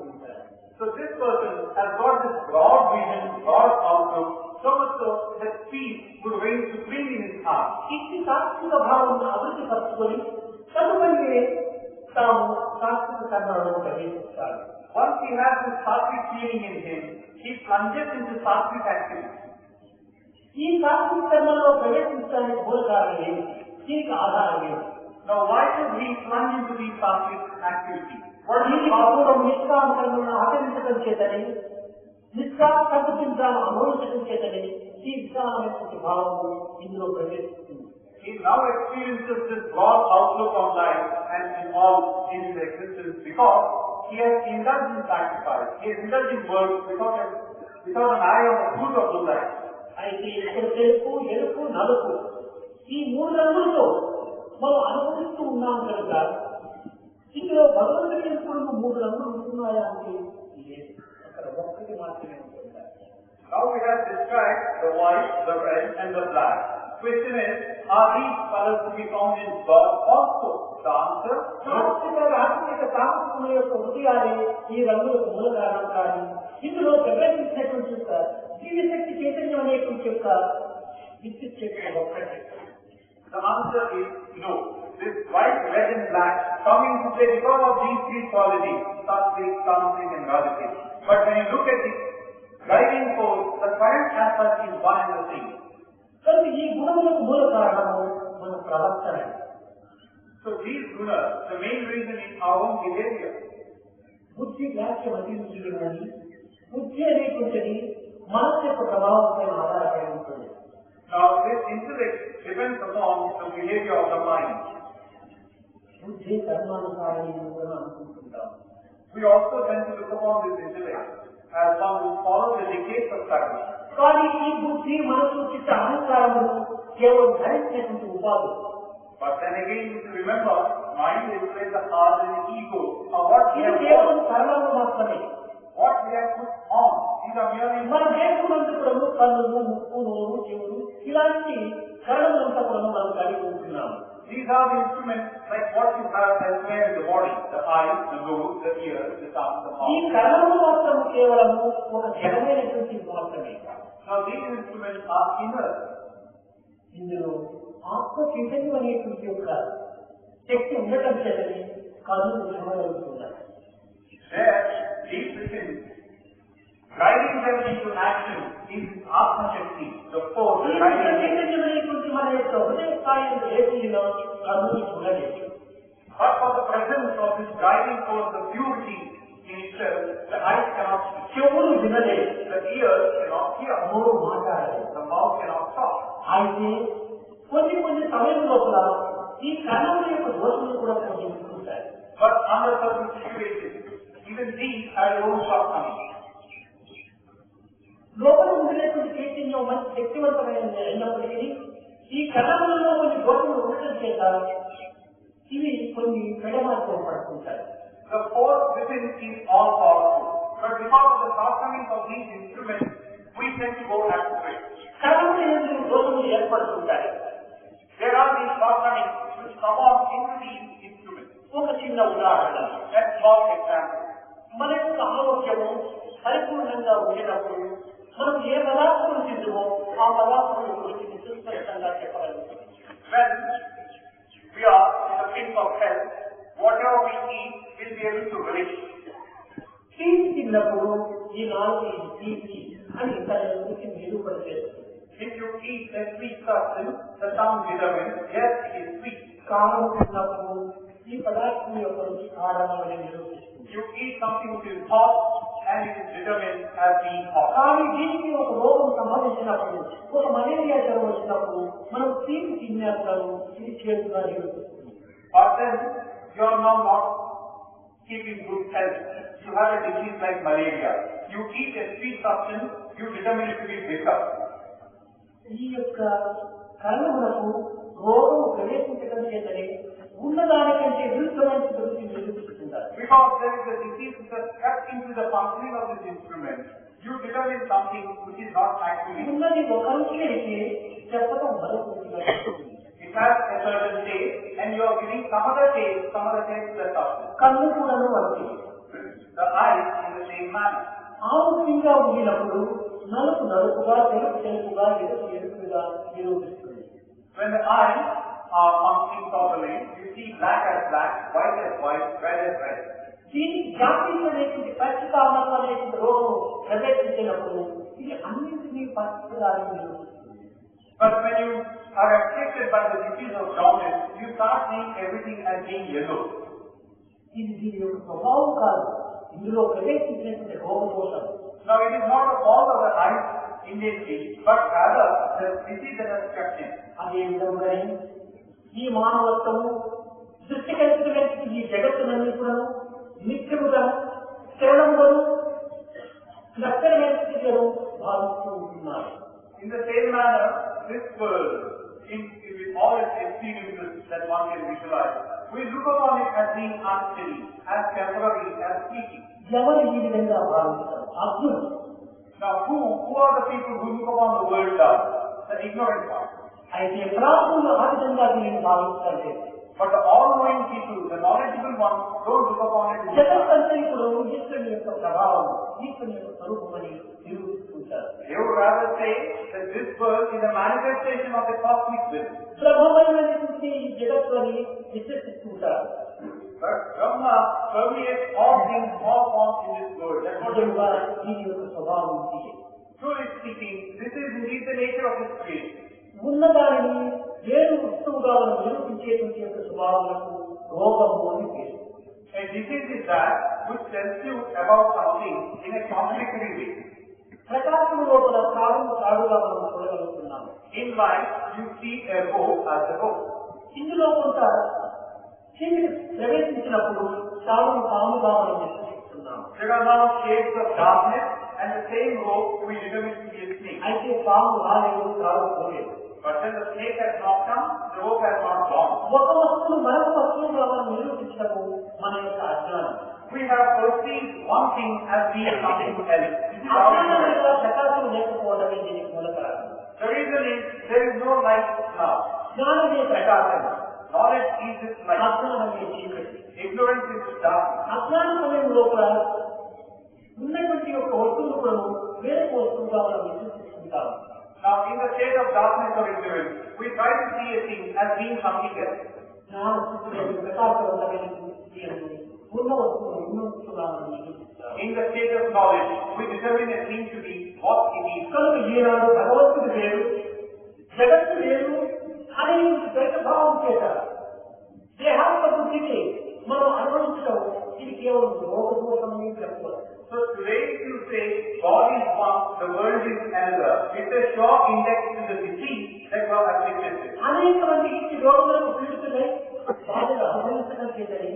ఉంటారు. So this person has got this broad vision, broad outlook, so much so that peace would reign supreme in his heart. ఇట్టి సాత్విక భావన అభివృద్ధి పరుచుకొని తదుపరి తాము సాత్విక కర్మలను ప్రవేశిస్తారు. Once he has this sattvic feeling in him, he plunges into sattvic activity. ఈ సాత్విక కర్మలో ప్రవేశించడానికి మూల కారణం ఏమిటి? దీనికి ఆధారం ఏమిటి? Now why should he plunge into these sattvic activities? దీనికి పూర్వం నిష్కామ కర్మలను ఆచరించడం చేతనే, నిష్కామ సంకల్పించాలను అనుభవించడం చేతనే ఈ విశాలమైనటువంటి భావము ఇందులో ప్రవేశిస్తుంది. He now experiences this broad outlook on life and in all in his existence because he has indulged in sacrifice. He has indulged in work without an eye on the fruit of those acts. అయితే ఇక్కడ తెలుపు, ఎరుపు, నలుపు ఈ మూడు రంగులతో మనం అనుభవిస్తూ ఉన్నాం కనుక ఇందులో భగవంతుడి ఎప్పుడు మూడు రంగులు ఉంటున్నాయా అంటే లేదు, అక్కడ ఒక్కటి మాత్రమే ఉంటుంది. Now we have described the white, the red and the black. Question is, are these colors to be found in God also? The answer, ఆత్మిక సామర్థ్యముల యొక్క హృదయాలే ఈ రంగులకు మూల కారణం కానీ ఇందులో ప్రవేశించినటువంటి యొక్క జీవశక్తి చైతన్యం అనేటువంటి యొక్క విద్యుత్ శక్తి ఒక్కటే. the answer is no. This white, red and black come into play because of these three qualities, sattvic, tamasic and rajasic. But when you look at the driving force, the current aspect is one and the same. కనుక ఈ గుణములకు మూల కారణము మన ప్రవర్తన. So these gunas, the main reason is our own behavior. బుద్ధి వ్యాఖ్య మతించుకున్నది, బుద్ధి అనేటువంటిది మనసు యొక్క ప్రభావంపై ఆధారపడి ఉంటుంది. Now this intellect depends upon the behavior of the mind. బుద్ధి కర్మానుసారి కూడా అనుకుంటుంటాం. We also tend to look upon this intellect as one who follows the dictates of karma. కానీ ఈ బుద్ధి మనసు చిత్త అహంకారములు కేవలం ధరించినటువంటి ఉపాధి. But then again you should remember, mind is like the heart and the ego are what we ఇది have కేవలం కర్మలు మాత్రమే. what we have put on. These are merely మన దేశమంతా కూడా కన్నులు, ముక్కు, నోరు, చెవులు ఇలాంటి కరణములంతా కూడా మనం కలిగి ఉంటున్నాము. These are the instruments like what you have elsewhere in the body, the eyes, the nose, the ears, the tongue, the ఈ mouth. కరణములు మాత్రం కేవలము ఒక జడమైనటువంటి మాత్రమే. Now these instruments are inner. ఇందులో ఆత్మ చైతన్యం అనేటువంటి యొక్క శక్తి ఉండటం చేతని కన్నులు చూడగలుగుతున్నాయి. There, deep within, driving them into action is Atma Shakti, the force driving them. చైతన్యం అనేటువంటి మన యొక్క హృదయ స్థాయిలో ఏటీలో కన్నులు చూడలేదు. But for the presence of this driving force, the purity in itself, the eyes cannot see. చెవులు వినలేదు, The ears cannot hear. నోరు మాట్లాడలేదు. The mouth cannot talk. అయితే కొన్ని సమయం లోపల ఈ కన్నుల యొక్క దోషములు కూడా కొన్ని ఉంటాయి. But under certain situations, even these have their own shortcomings. లోపల ఉండేటువంటి చైతన్యం మంచి శక్తివంతమైనది అయినప్పటికీ ఈ కన్నులలో కొన్ని దోషములు ఉండటం చేత ఇవి కొన్ని పెడమార్గం పడుతుంటాయి. The force within is all powerful. But because of the shortcomings of these instruments, we tend to go astray. కన్నుల యందు దోషములు ఏర్పడుతుంటాయి. There are these shortcomings which come on into these instruments. ఒక చిన్న ఉదాహరణ, Let's small example. మన యొక్క ఆరోగ్యము పరిపూర్ణంగా ఉండేటప్పుడు మనం ఏ పదార్థం తిందుమో ఆ పదార్థం గురించి సుస్పష్టంగా చెప్పగలుగుతాం. When we are in the pink of health, whatever we eat will be able to relish. తీపి తిన్నప్పుడు ఈ నాలుగు తీపి అని తన గురించి నిరూపణచేస్తుంది. If you eat a sweet substance, the tongue determines, yes, it is sweet. కారం తిన్నప్పుడు ఈ పదార్థం యొక్క రుచి కారం అని నిరూపిస్తుంది. You eat something which is hot and it is determined as being hot. కానీ దీనికి ఒక రోగం సంభవించినప్పుడు, ఒక మలేరియా జ్వరం వచ్చినప్పుడు మనం తీపి తినేస్తాము, ఇది చేతుగా నిరూపిస్తుంది. But then you are now not keeping good health. You have a disease like malaria. You eat a sweet substance, you determine it to be bitter. ఈ యొక్క కర్మములకు రోగం ప్రవేశించడం చేతనే ఉన్నదానికంటే విరుద్ధమైన రుచి నిరూపిస్తుంటారు. Because there is a disease which has crept into the functioning of this instrument, you determine something which is not actually. ఉన్నది ఒక రుచి అయితే చెప్పడం మరొక రుచిగా ఉంటుంది. It has a certain taste and you are giving some other taste to the substance. కన్ను కూడాను అంతే. The eye in the same manner. ఆరోగ్యంగా ఉండినప్పుడు నలుపు నలుపుగా, తెలుపు తెలుపుగా, ఎరుపు ఎరుపుగా నిరూపిస్తుంది. When the eyes are functioning properly, you see black as black, white as white, red as red. దీనికి జాతీయ అనేటువంటి పచ్చికామం అనేటువంటి రోగం ప్రవేశించినప్పుడు ఇది అన్నింటినీ పచ్చిగా నిరూపిస్తుంది. But when you are afflicted by the disease of jaundice, you start seeing everything as being yellow. ఇది దీని యొక్క స్వభావం కాదు, ఇందులో ప్రవేశించినటువంటి రోగదోషం. Now it is not the fault of the eyes innately, but rather the disease that has crept in. అదే విధంగానే ఈ మానవత్వము సృష్టి కలిసినటువంటి ఈ జగత్తులన్నీ కూడా నిత్యముగా స్థిరములను లక్షణమైన స్థితిలో భావిస్తూ ఉంటున్నారు. In the same manner, this world, with all its experiences that one can visualize, we look upon it as being unsteady, as temporary, as fleeting. ఎవరు ఈ విధంగా భావిస్తారు? అజ్ఞులు. Now who are the people who look upon the world down? The ignorant ones. అయితే ప్రాజ్ఞులు ఆ విధంగా దీనిని భావిస్తారు. But the all-knowing people, the knowledgeable ones, don't look upon it. జగత్తంతా ఇప్పుడు ఈశ్వరుని యొక్క ప్రభావం, ఈశ్వరుని యొక్క స్వరూపమని నిరూపిస్తుంటారు. They would rather say that this world is a manifestation of the cosmic will. బ్రహ్మమైనటువంటి ఈ జగత్తుని విశ్వసిస్తుంటారు. But Brahma permeates all things, all forms in this world. That's what they నిజంగా దీని యొక్క స్వభావం ఇది. Truly speaking, this is indeed the nature of this creation. ఉన్నదానిని వేరు వస్తువుగా మనం నిరూపించేటువంటి యొక్క స్వభావాలకు రోగము అని పేరు. And disease is that which tells you about something in a contradictory way. ప్రకాశం లోపల తాడుగా మనం చూడగలుగుతున్నాము. In life, you see a rope as a rope. ఇందులో కొంత చీకటి ప్రవేశించినప్పుడు తాడును తాముగా మనం విశ్వసిస్తున్నాము. There are now shades of darkness, and the same rope we determine to be a snake. అయితే పాము రాలేదు, తాడు పోలేదు. But then the snake has not come, the rope has not gone. ఒక వస్తువు మరొక వస్తువుగా మనం నిరూపించడము మన యొక్క అజ్ఞానం. We have perceived one thing as being something else. This is our అజ్ఞానం ignorance. యొక్క ప్రకాశం లేకపోవడమే దీనికి మూల కారణం. The reason is there is no light now. జ్ఞానమే ప్రకాశం, Knowledge is this light. అజ్ఞానమే చీకటి. Ignorance is this darkness. అజ్ఞాన సమయం లోపల ఉన్నటువంటి యొక్క వస్తువులు కూడా వేరే వస్తువుగా మనం విశ్వసిస్తున్నాం. చూస్తుంటాం. Now, in the state of darkness or ignorance, we try to see a thing as being something else. జ్ఞాన స్థితిలో ప్రకాశవంతమైన స్థితి అని ఉన్న వస్తువులు ఉన్నట్టున్నామని చూపిస్తారు. In the state of knowledge, we determine a thing to be what it is. కనుక ఈనాడు భగవంతుడు వేరు, జగత్తు వేరు అనే ద్వైతభావం చేత దేహాత్మ బుద్ధికి మనం అనుభవించడం ఇది కేవలం లోకదోషమని చెప్పవచ్చు. So today, if you say God is one, the world is another, it's a sure index to the disease that you are afflicted with. అనేక మంది ఈ రోగులకు పీడితులై బాధలు అనుభవించడం చేతని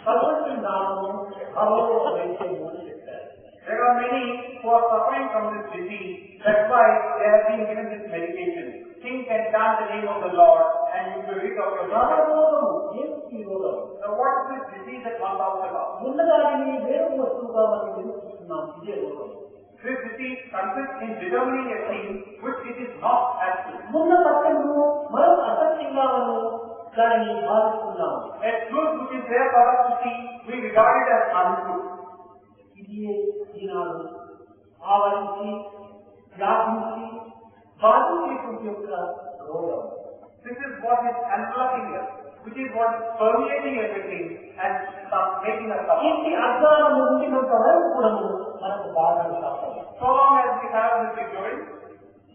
భగవంతుని నామము భగవో వైద్యము చెప్పారు. There are many who are suffering from this disease. That's why they have been given this medication. Think and chant the name of the Lord, and you will rid of your రోగము ఏమిటి రోగం? So what is this disease that one talks about? ఉన్నదానిని వేరు వస్తువుగా మనం నిరూపిస్తున్నాం. ఇదే రోగం. This disease consists in determining a thing which it is not actually. ఉన్న సత్యము మరొక అసత్యంగా మనం దానిని భావిస్తున్నాం. A truth which is there for us to see, we regard it as untruth. ఇది ఈనాడు ఆవరించి వ్యాపించి బాధించేటువంటి యొక్క రోగం. This is what is enveloping us, which is what is permeating everything and making us suffer. ఇంటి అజ్ఞానము ఉండినంత వరకు కూడా మనకు బాధలు తప్పదు. So long as we have this ignorance,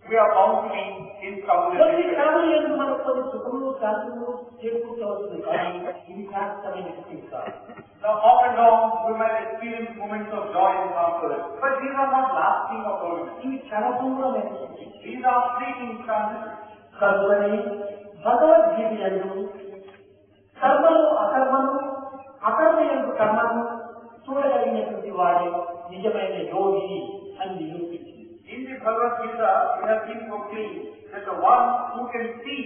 we are bound to be in trouble. కొన్ని కారణాలు మనకు కొన్ని సుఖములు శాంతులు చేకూర్చవలసింది కానీ ఇది శాశ్వతమైన స్థితి కాదు. Now, off and on, we might experience moments of joy and comfort, but these are not lasting or permanent. ఇవి క్షణపూర్వమైన స్థితి. These are fleeting transitions. కనుకని భగవద్గీత యందు కర్మలు అకర్మలు, అకర్మయందు కర్మను చూడగలిగినటువంటి వాడే నిజమైన యోగి అని నిరూపించింది. In the Bhagavad Gita, we have been proclaimed that the one who can see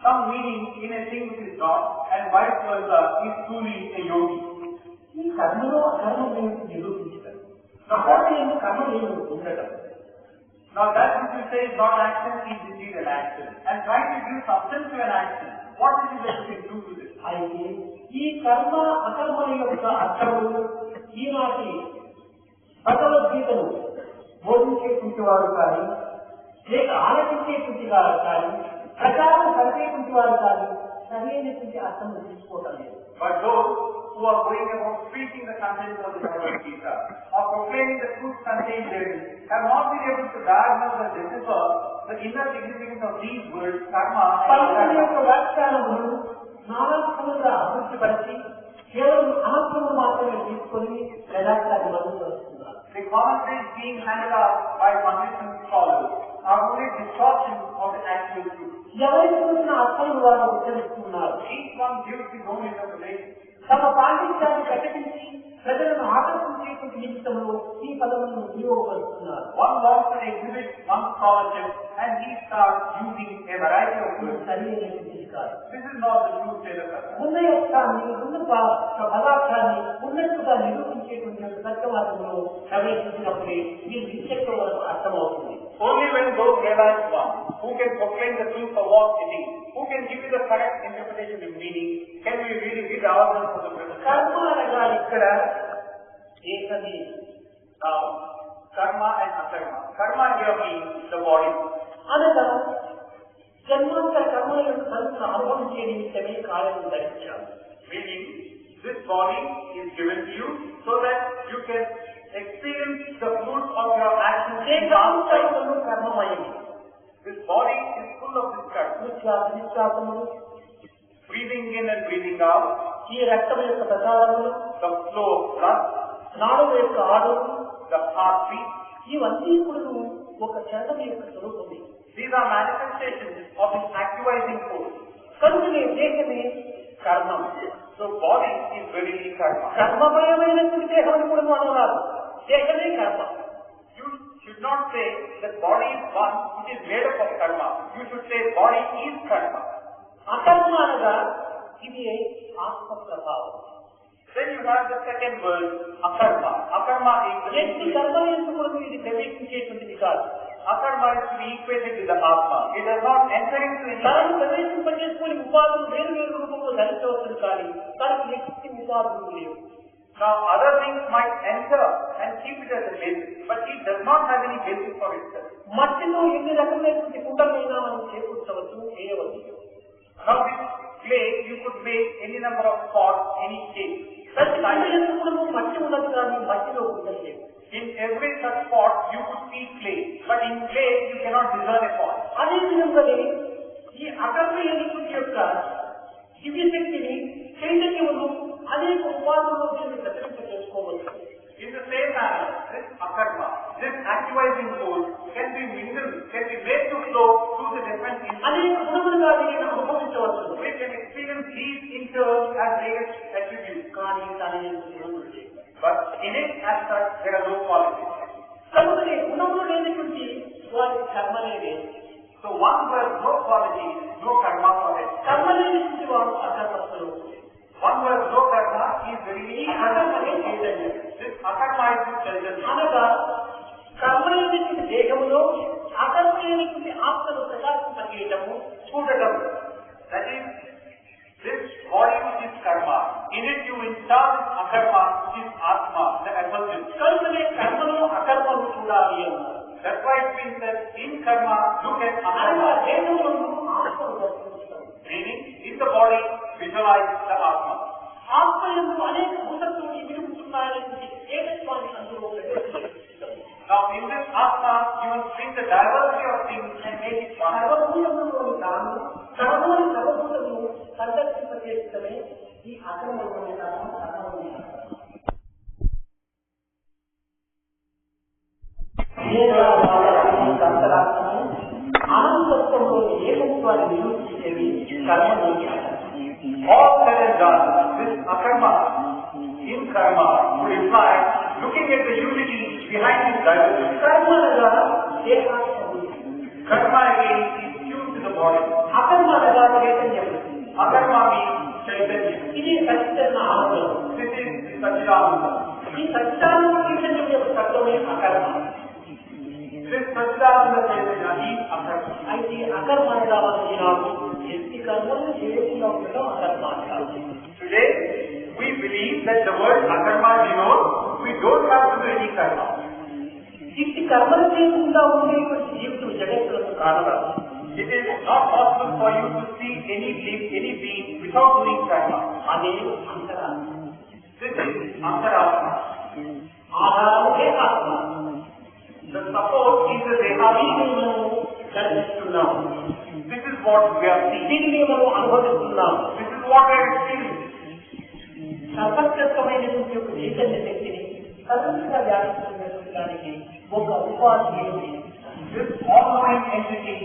some meaning in a thing which is not, and vice versa, is truly a yogi. ఈ కర్మలో అకర్మం నిరూపించడం, అకర్మయందు కర్మ ఏమి ఉండటం. Now that which you say is not action is indeed an action. And trying to give substance to an action, what is it that you can do with it? అయితే ఈ కర్మ అకర్మల యొక్క అర్థములు ఈనాటి భగవద్గీతను బోధించేటువంటి వారు కానీ, లేక ఆలోచించేటువంటి వారు కానీ, ప్రచారం జరిపేటువంటి వారు కానీ సరైనటువంటి అర్థము తీసుకోవటం లేదు. But those who are going about speaking the contents of the Bhagavad Gita or proclaiming the truth contained therein have not been able to diagnose or decipher the inner significance of these words, karma and పలుకుల యొక్క karma. వ్యాఖ్యానములు నానాత్మకంగా అభివృద్ధిపరిచి కేవలం అనర్థములు మాత్రమే తీసుకొని యథార్థాన్ని మరుగుపరుస్తున్నారు. The commentaries being handed out by pundits and scholars are only distortions of the actual truth. ఎవరికి చూసిన అర్థాన్ని వారు ఉచ్చరిస్తున్నారు. Each one gives his own interpretation. తమ పాండిత్యాన్ని ప్రకటించి ప్రజలను ఆకర్షించేటువంటి నిమిత్తంలో ఈ పదములను వినియోగపరుస్తున్నారు. One wants to exhibit one scholarship and he starts using a variety of words. సరైనటువంటి కాదు. This is not the true state of affairs. ఉన్న అర్థాన్ని, ఉన్న పదార్థాన్ని ఉన్నట్టుగా నిరూపించేటువంటి సత్యవాదంలో ప్రవేశించినప్పుడే మీరు నిశ్చయం వరకు అర్థమవుతుంది. Only when those realize one, who can proclaim the truth for what it is, who can give you the correct interpretation and meaning, can we really rid ourselves of the present. కర్మ అనగా ఇక్కడ ఏకది karma and akarma. Karma here means the body. అనగా జన్మాంతర కర్మల యొక్క ఫలితం అనుభవించే నిమిత్తమే కాయను ధరించాలి. Meaning, this body is given to you so that you can experience the fruit of your actions. కర్మమయం. This body is full of this karma. నిశ్వాసములు, Breathing in and breathing out, ఈ రక్తం యొక్క ప్రసారములు, the flow of blood, నాడుల యొక్క ఆడులు, the heartbeat. ఇవన్నీ కూడా ఒక చరణం యొక్క స్వరూపమే. These are manifestations of this actualizing force. కనుకనే దేహమే కర్మం. So body is very karma. కర్మమయమైనటువంటి దేహం కూడా అన్నారు. దేహమే కర్మ. You should not say that body is one which is made up of karma. You should say body is karma. అకర్మ అనగా ఇది ఆత్మ ప్రభావం. Then you have the second word, akarma. Akarma is ఎట్టి కర్మ ఎందుకు ఇది ప్రవేశించేటువంటిది కాదు. Akarma is to be equated with the Atma. It does not enter into the తనను ప్రవేశింపజేసుకుని ఉపాధులు వేరు వేరు రూపంలో ధరించవచ్చును కానీ తనకు ఎట్టి ఉపాధులు లేవు. Now other things might enter and keep it as a basis, but it does not have any basis for itself. మట్టిలో ఎన్ని రకమైనటువంటి కుండలైనా మనం చేకూర్చవచ్చు, చేయవచ్చు. Now with clay you could make any number of pots, any shape. ప్రతి కుండ మట్టి ఉన్నది కానీ మట్టిలో కుండలు. In every such pot you could see clay, but in clay you cannot discern a pot. అదే విధంగానే ఈ అకర్మయ్యేటువంటి యొక్క దివ్య శక్తిని చైతన్యమును అనేక ఉపాధుల్లో ప్రతిష్ట చేసుకోవచ్చు. In the same manner, this akarma, this actualizing force can be mingled, can be made to flow through the different instruments. అనేక గుణములుగా దీనిని అనుభవించవచ్చు. We can experience these in turn as various attributes. కానీ దాని గుణములు లేవు. But in it as such, there are no qualities. కనుకనే గుణములు లేనటువంటి వారి కర్మలే లేదు. So one who has no qualities, no karma for it. కర్మ లేనటువంటి వాడు అకర్మస్తులు. One who has no karma is very అకర్మనే చైతన్యం. This akarma is this chaitannya. అనగా కర్మ లేనటువంటి దేహములో అకర్మ లేనటువంటి ఆత్మను ప్రకాశింపజేయటము, చూడటం. That is, this body which is karma, in it you install akarma which is atma, the effulgence. కనుకనే కర్మను అకర్మను చూడాలి అన్నారు. That's why it means that in karma look at అనగా akarma. దేహములను ఆత్మను దర్శించడం. Meaning, in the body visualize the atma. ఆత్మయందు అనేక భూతత్వం విరుగుతున్నాయనేటువంటి ఏకత్వాన్ని అందులో ప్రవేశించడం. Now in this atma you must bring the diversity of things and make it one. సర్వభూతములను తాను సర్వలోని సర్వభూతమును సందర్శింపజేస్తమే ఈ అకర్మలోని కర్మలోని ఆనందత్వంలోని ఏకత్వాన్ని నిరూపించేది కర్మలోని. All said and done, this akarma, in karma, would imply looking at the unity behind this diversity. కర్మలుగా దేహాన్ని Karma again is due to the body. అకర్మలుగా చైతన్యం. Akarma means chaitanya. ఇది సత్యన్న ఆనందం. This is Satchidananda. ఈ సత్యానంద చైతన్యం యొక్క తత్వమే అకర్మ. This Satchidananda Chaitanya is akarma. అయితే అకర్మగా వచ్చినాము ఎన్ని కర్మలు చేయకుండా ఉండడం అకర్మ అంటారు. Today, we believe that the word akarma denotes we don't have to do any karma. ఇట్టి కర్మలు చేయకుండా ఉండేటువంటి జీవితం జగత్తులకు కారణం. It is not possible for you to see any being without doing karma. అదే అంతరాత్మ. This is antaratma. ఆధారం దేహాత్మ. The support is the dehatma. మనం దర్శిస్తున్నాము. This is what we are seeing. దీనిని మనం అనుభవిస్తున్నాము. This is what we are experiencing. సర్వత్రకమైనటువంటి ఒక చైతన్య శక్తిని సర్వత్రా వ్యాపిస్తున్నటువంటి దానికి ఒక ఉపాధి ఏమిటి? This all-knowing entity,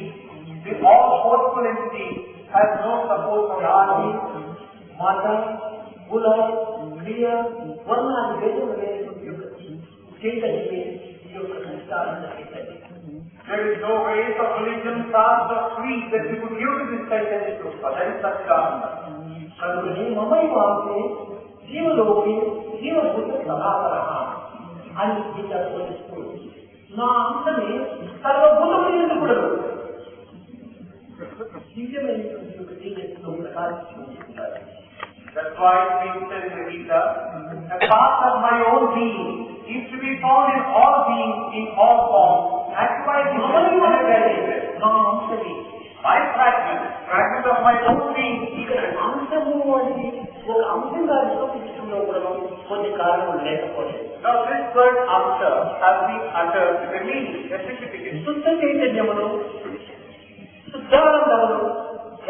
this all-forceful entity has no support from జాతి, God. మతం, కుల, క్రియ, వర్ణాది భేదం లేనటువంటి ఒక చైతన్యమే ఈ యొక్క సంస్కారణ చైతన్యం. There is no race of religion, caste or creed that we could give to this Chaitanya Rupa. That is Satchidananda. కనుకనే మమైవాంసే జీవలోకి జీవభూత సమాహారః అని గీత పోలిస్తూ నా అంశమే సర్వభూతములందు కూడా దివ్యమైనటువంటి ఒక తేజస్సుతో ప్రకాశిస్తున్నారు. That's why it being said in the Gita, a part of my own being is to be found in all beings, in all forms. That's why it is నా అంశమే my fragment of my own being. ఇక్కడ అంశము అంటే ఒక అంశంగా నిరూపించడంలో కూడా కొన్ని కారణాలు లేకపోలేదు. Now this word amsa has been uttered with a meaning, a significance. శుద్ధ చైతన్యమును శుద్ధానందమును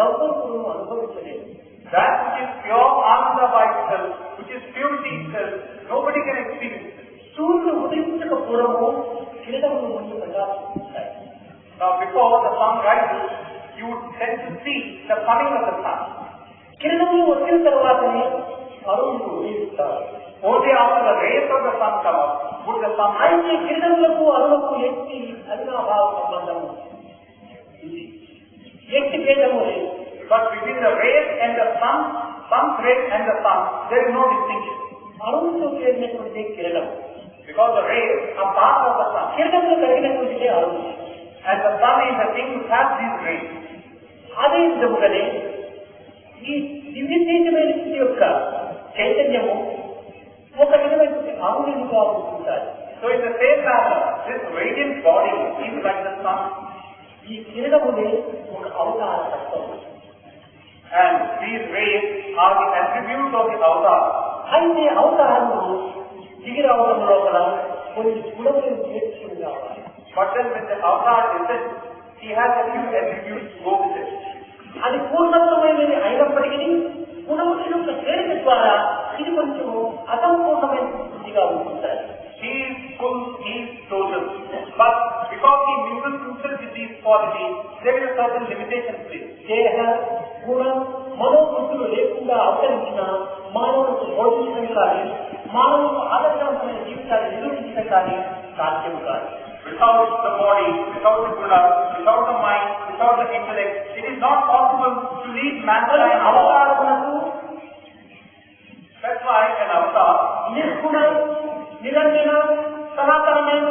ఎవరు అనుభవించలేదు. That which is pure Ananda by itself, which is purity itself, nobody can experience it. సూర్యుడు ఉదయించక పూర్వము కిరణములు ముందు ప్రకాశిస్తాయి. Now before the sun rises, you would tend to see the coming of the sun. కిరణములు వచ్చిన తర్వాతనే అరుణులు ఉదయిస్తారు. Only after the rays of the sun come up, would the sun rise. అయితే కిరణములకు అరుణకు ఎట్టి అవినాభావ సంబంధము ఇది. ఎట్టి భేదము లేదు. But between the rays and the sun, sun's rays and the sun, there is no distinction. అరుణుతో చేరినటువంటి కిరణం. Because the rays are part of the sun. కిరణములు కలిగినటువంటిదే అరుణు. And the sun is the thing which has these rays. అదే విధముగానే ఈ దివ్య తేజమైనటువంటి యొక్క చైతన్యము ఒక అంగులుగా ఉంటుంటారు. So in the same manner, this radiant body is like the sun. ఈ కిరణములే ఒక అవతార తత్వం. And these rays are the attributes of the avatar. అయితే అవతారము దిగిరావడం లోపల కొన్ని గుణములను చేర్చుకుని రావాలి. But then when the avatar descends, he has a few attributes to go with it. అది పూర్ణత్వమైనది అయినప్పటికీ గుణముల యొక్క చేరిక ద్వారా ఇది కొంచెం అసంపూర్ణమైన స్థితిగా ఉంటుంటారు. He is full, he is total. But because he mingles himself with these qualities, there is a certain limitation to it. దేహ గుణ మనోబుద్ధులు లేకుండా అవతరించిన మానవులకు బోధించడం కానీ మానవులకు ఆదర్శవంతమైన జీవితాన్ని నిరూపించడం కానీ సాధ్యం కాదు. Without the body, without the guna, without the mind, without the intellect, it is not possible to lead mankind. అవతారములకు That's why an avatar, నిర్గుణ నిరంజన సనాతనమైన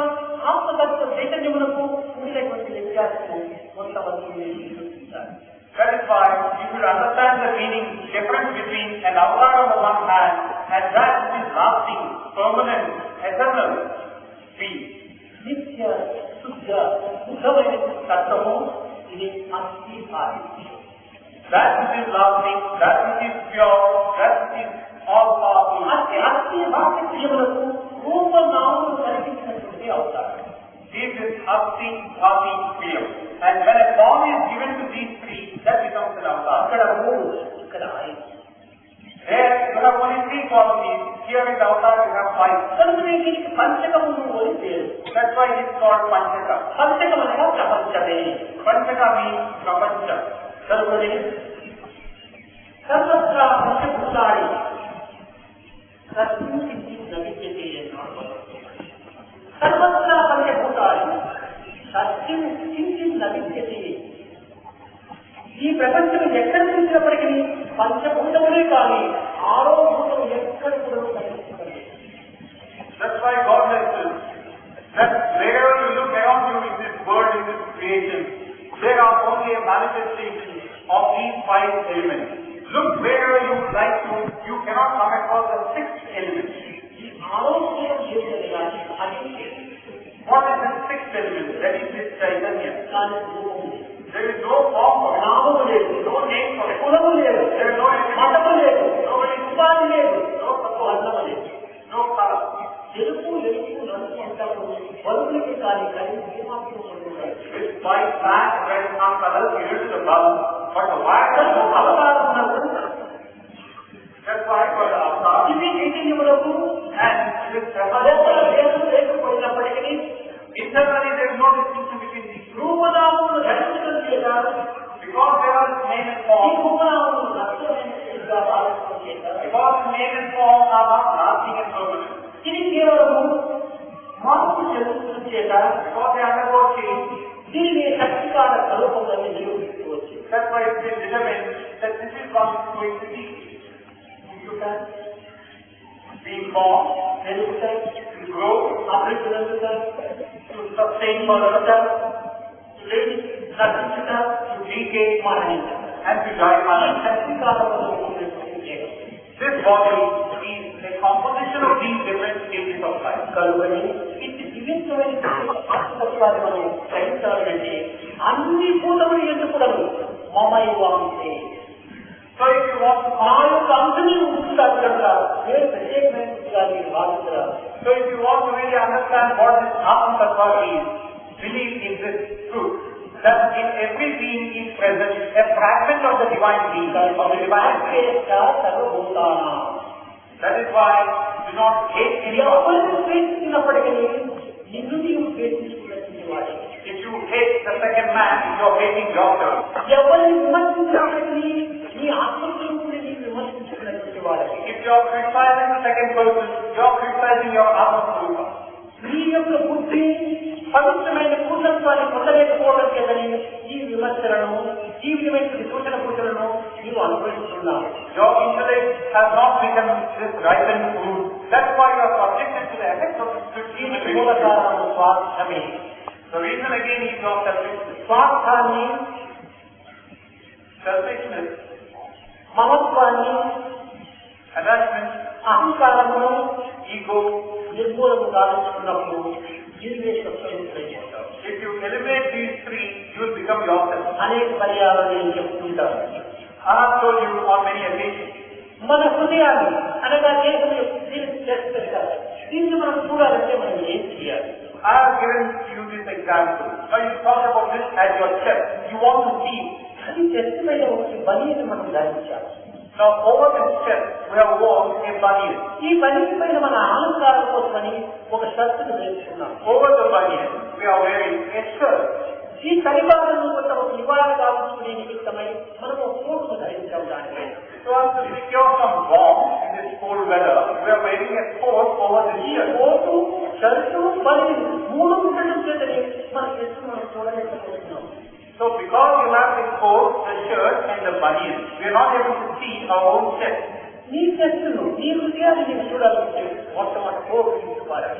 ఆత్మతత్వ చైతన్యములకు ఉండినటువంటి వ్యత్యాసము కొంతమంది నిరూపిస్తారు. that is why you should understand the meaning, difference between an avatar on the one hand and that which is lasting, permanent, eternal being. నిత్య శుద్ధ శుద్ధమైన తత్వము ఇది అస్థి భావి. That which is lasting, that which is pure, that which is all powerful. అస్థి భావిత్యములకు రూపనామములు కల్పించినటువంటి అవతారం. This is Asti, Bhati, Priyam. And when a form is given to these three, that becomes an avatar. అక్కడ మూడు, ఇక్కడ ఐదు. There you have only three qualities. Here in the avatar you have five. కనుకనే దీనికి పంచకములు అని పేరు. That's why it is called Panchaka. పంచకం అనగా ప్రపంచమే. Panchaka means Prapancha. కనుకనే సర్వత్రా పంచభూతాన్ని సత్యుకి నవిద్యతే అన్నాడు. సర్వత్రా పంచభూతాన్ని సత్యం కించిత్ నవిద్యతే. ఈ ప్రపంచం ఎక్కడ చూసినప్పటికీ పంచభూతములే కానీ ఆరో భూతం ఎక్కడ కూడా కనిపిస్తుంది. That's why God has said that wherever you look around you in this world, in this creation, there are only a manifestation of these five elements. Look wherever you like to, you cannot come across the sixth element. ఈ ఆరో భూతం చేసేది కానీ అది What is the sixth element? That is this Chaitanya. దాని రూపం. There is no form for it. నామము లేదు, No name for it. కులము లేదు, There is no మతము లేదు, nobody, ఉపాధి లేదు, no support, వర్ణము లేదు. no color. తెలుపు ఎరుపు రంగు అంటారు బల్బులకి కానీ కలిసి ఏమాత్రం ఉండదు. This white, black, red, some colors given to the bulb, but the white has no color. That's why for the avatar, ఇవి చైతన్యములకు and this లేకపోయినప్పటికీ internally there is no distinction between these two. రూపనామములు ధరించడం చేత Because there are name and ఈ form, రూపనామములు నష్టమైనట్టుగా భావించడం చేత because name and form are not lasting and permanent, ఇది కేవలము మార్పు చెందుతున్న చేత because they undergo change, దీనిని శక్తికార స్వరూపంలో నిరూపించుకోవచ్చు. that's why it's been determined that this is what is going to be. Being born, పెరుగుతాయి, to grow, అభివృద్ధి చెందుతాయి, to sustain further, to లేని నశించుట, to decay, మరణించట. and to die ఈ another. శక్తికారంలో ఉన్నటువంటి దేహం. This body is a composition of these different stages of life. కలువని ఇది దివ్యమైన ఆత్మతత్వాన్ని మనం గ్రహించాలంటే అన్ని భూతములు ఎందుకుడను మమైవాంతే. So if you want to ఆ యొక్క అంశమే ఉంటుంటారు కనుక నేను ప్రత్యేకమైనదిగా మీరు భావించరాదు. So if you want to really understand what this Atma Tattva is, believe in this truth, that in every being is present a fragment of the divine being, of the divine spirit. సర్వభూతానాం. That is why do not hate anyone. ఎవరిని ద్వేషించినప్పటికీ నిన్ను నీవు ద్వేషించుకున్నటువంటి వాడే. If you hate the second man, you are hating yourself. ఎవరిని విమర్శించినప్పటికీ నీ ఆత్మస్వరూపుని నీవు విమర్శించుకున్నటువంటి వాడే. If you are criticizing the second person, you are criticizing your Atma Swarupa. నీ యొక్క బుద్ధి పవిత్రమైన పూర్ణత్వాన్ని పొందలేకపోవడం చేతని ఈ విమర్శలను ఈ విధమైన సూచన పూజలను నీవు అనుభవిస్తున్నావు. Your intellect has not become this ripened food. That's why you are subjected to the effects of దీనికి the మూల కారణము స్వార్థమే. The reason again is your selfishness. స్వార్థాన్ని, Selfishness, మమత్వాన్ని, attachment, అహంకారమును ego. నిర్మూలన కావించుకున్నప్పుడు నిర్వేశిస్తాం. If you eliminate these three, you will become yourself. అనేక పర్యాలు నేను చెప్తుంటాను. I have told you on many occasions. మన హృదయాన్ని అనగా దేశం చేస్తారు. దీన్ని మనం చూడాలంటే మనం ఏం చేయాలి? I have given you this example. Now you talk about this as your chest. You want to see. అది చెస్ట్ మీద ఒకటి బలిని మనం ధరించాలి. Now over this chest we have worn a banian. ఈ బలిని పైన మన అలంకారం కోసమని ఒక షర్టును వేసుకున్నాం. Over the banian we are wearing a shirt. ఈ చలిబాలను కొంచెం నివారణ కావాల్సుకునే నిమిత్తమై మనం ఒక కోటును ధరించాం. దానిపై So as to secure some warmth in this cold weather, we are wearing a coat over this ఈ shirt. కోటు షర్టు బలి మూడు ఉండడం చేతనే మన చెట్టు మనం చూడలేకపోతున్నాం. So because you have the coat, the shirt and the banian, we are not able to see our own chest. నీ చెట్టును నీ హృదయాన్ని నీకు చూడాలంటే మొట్టమొదటి కోటు తీసుకోవాలి.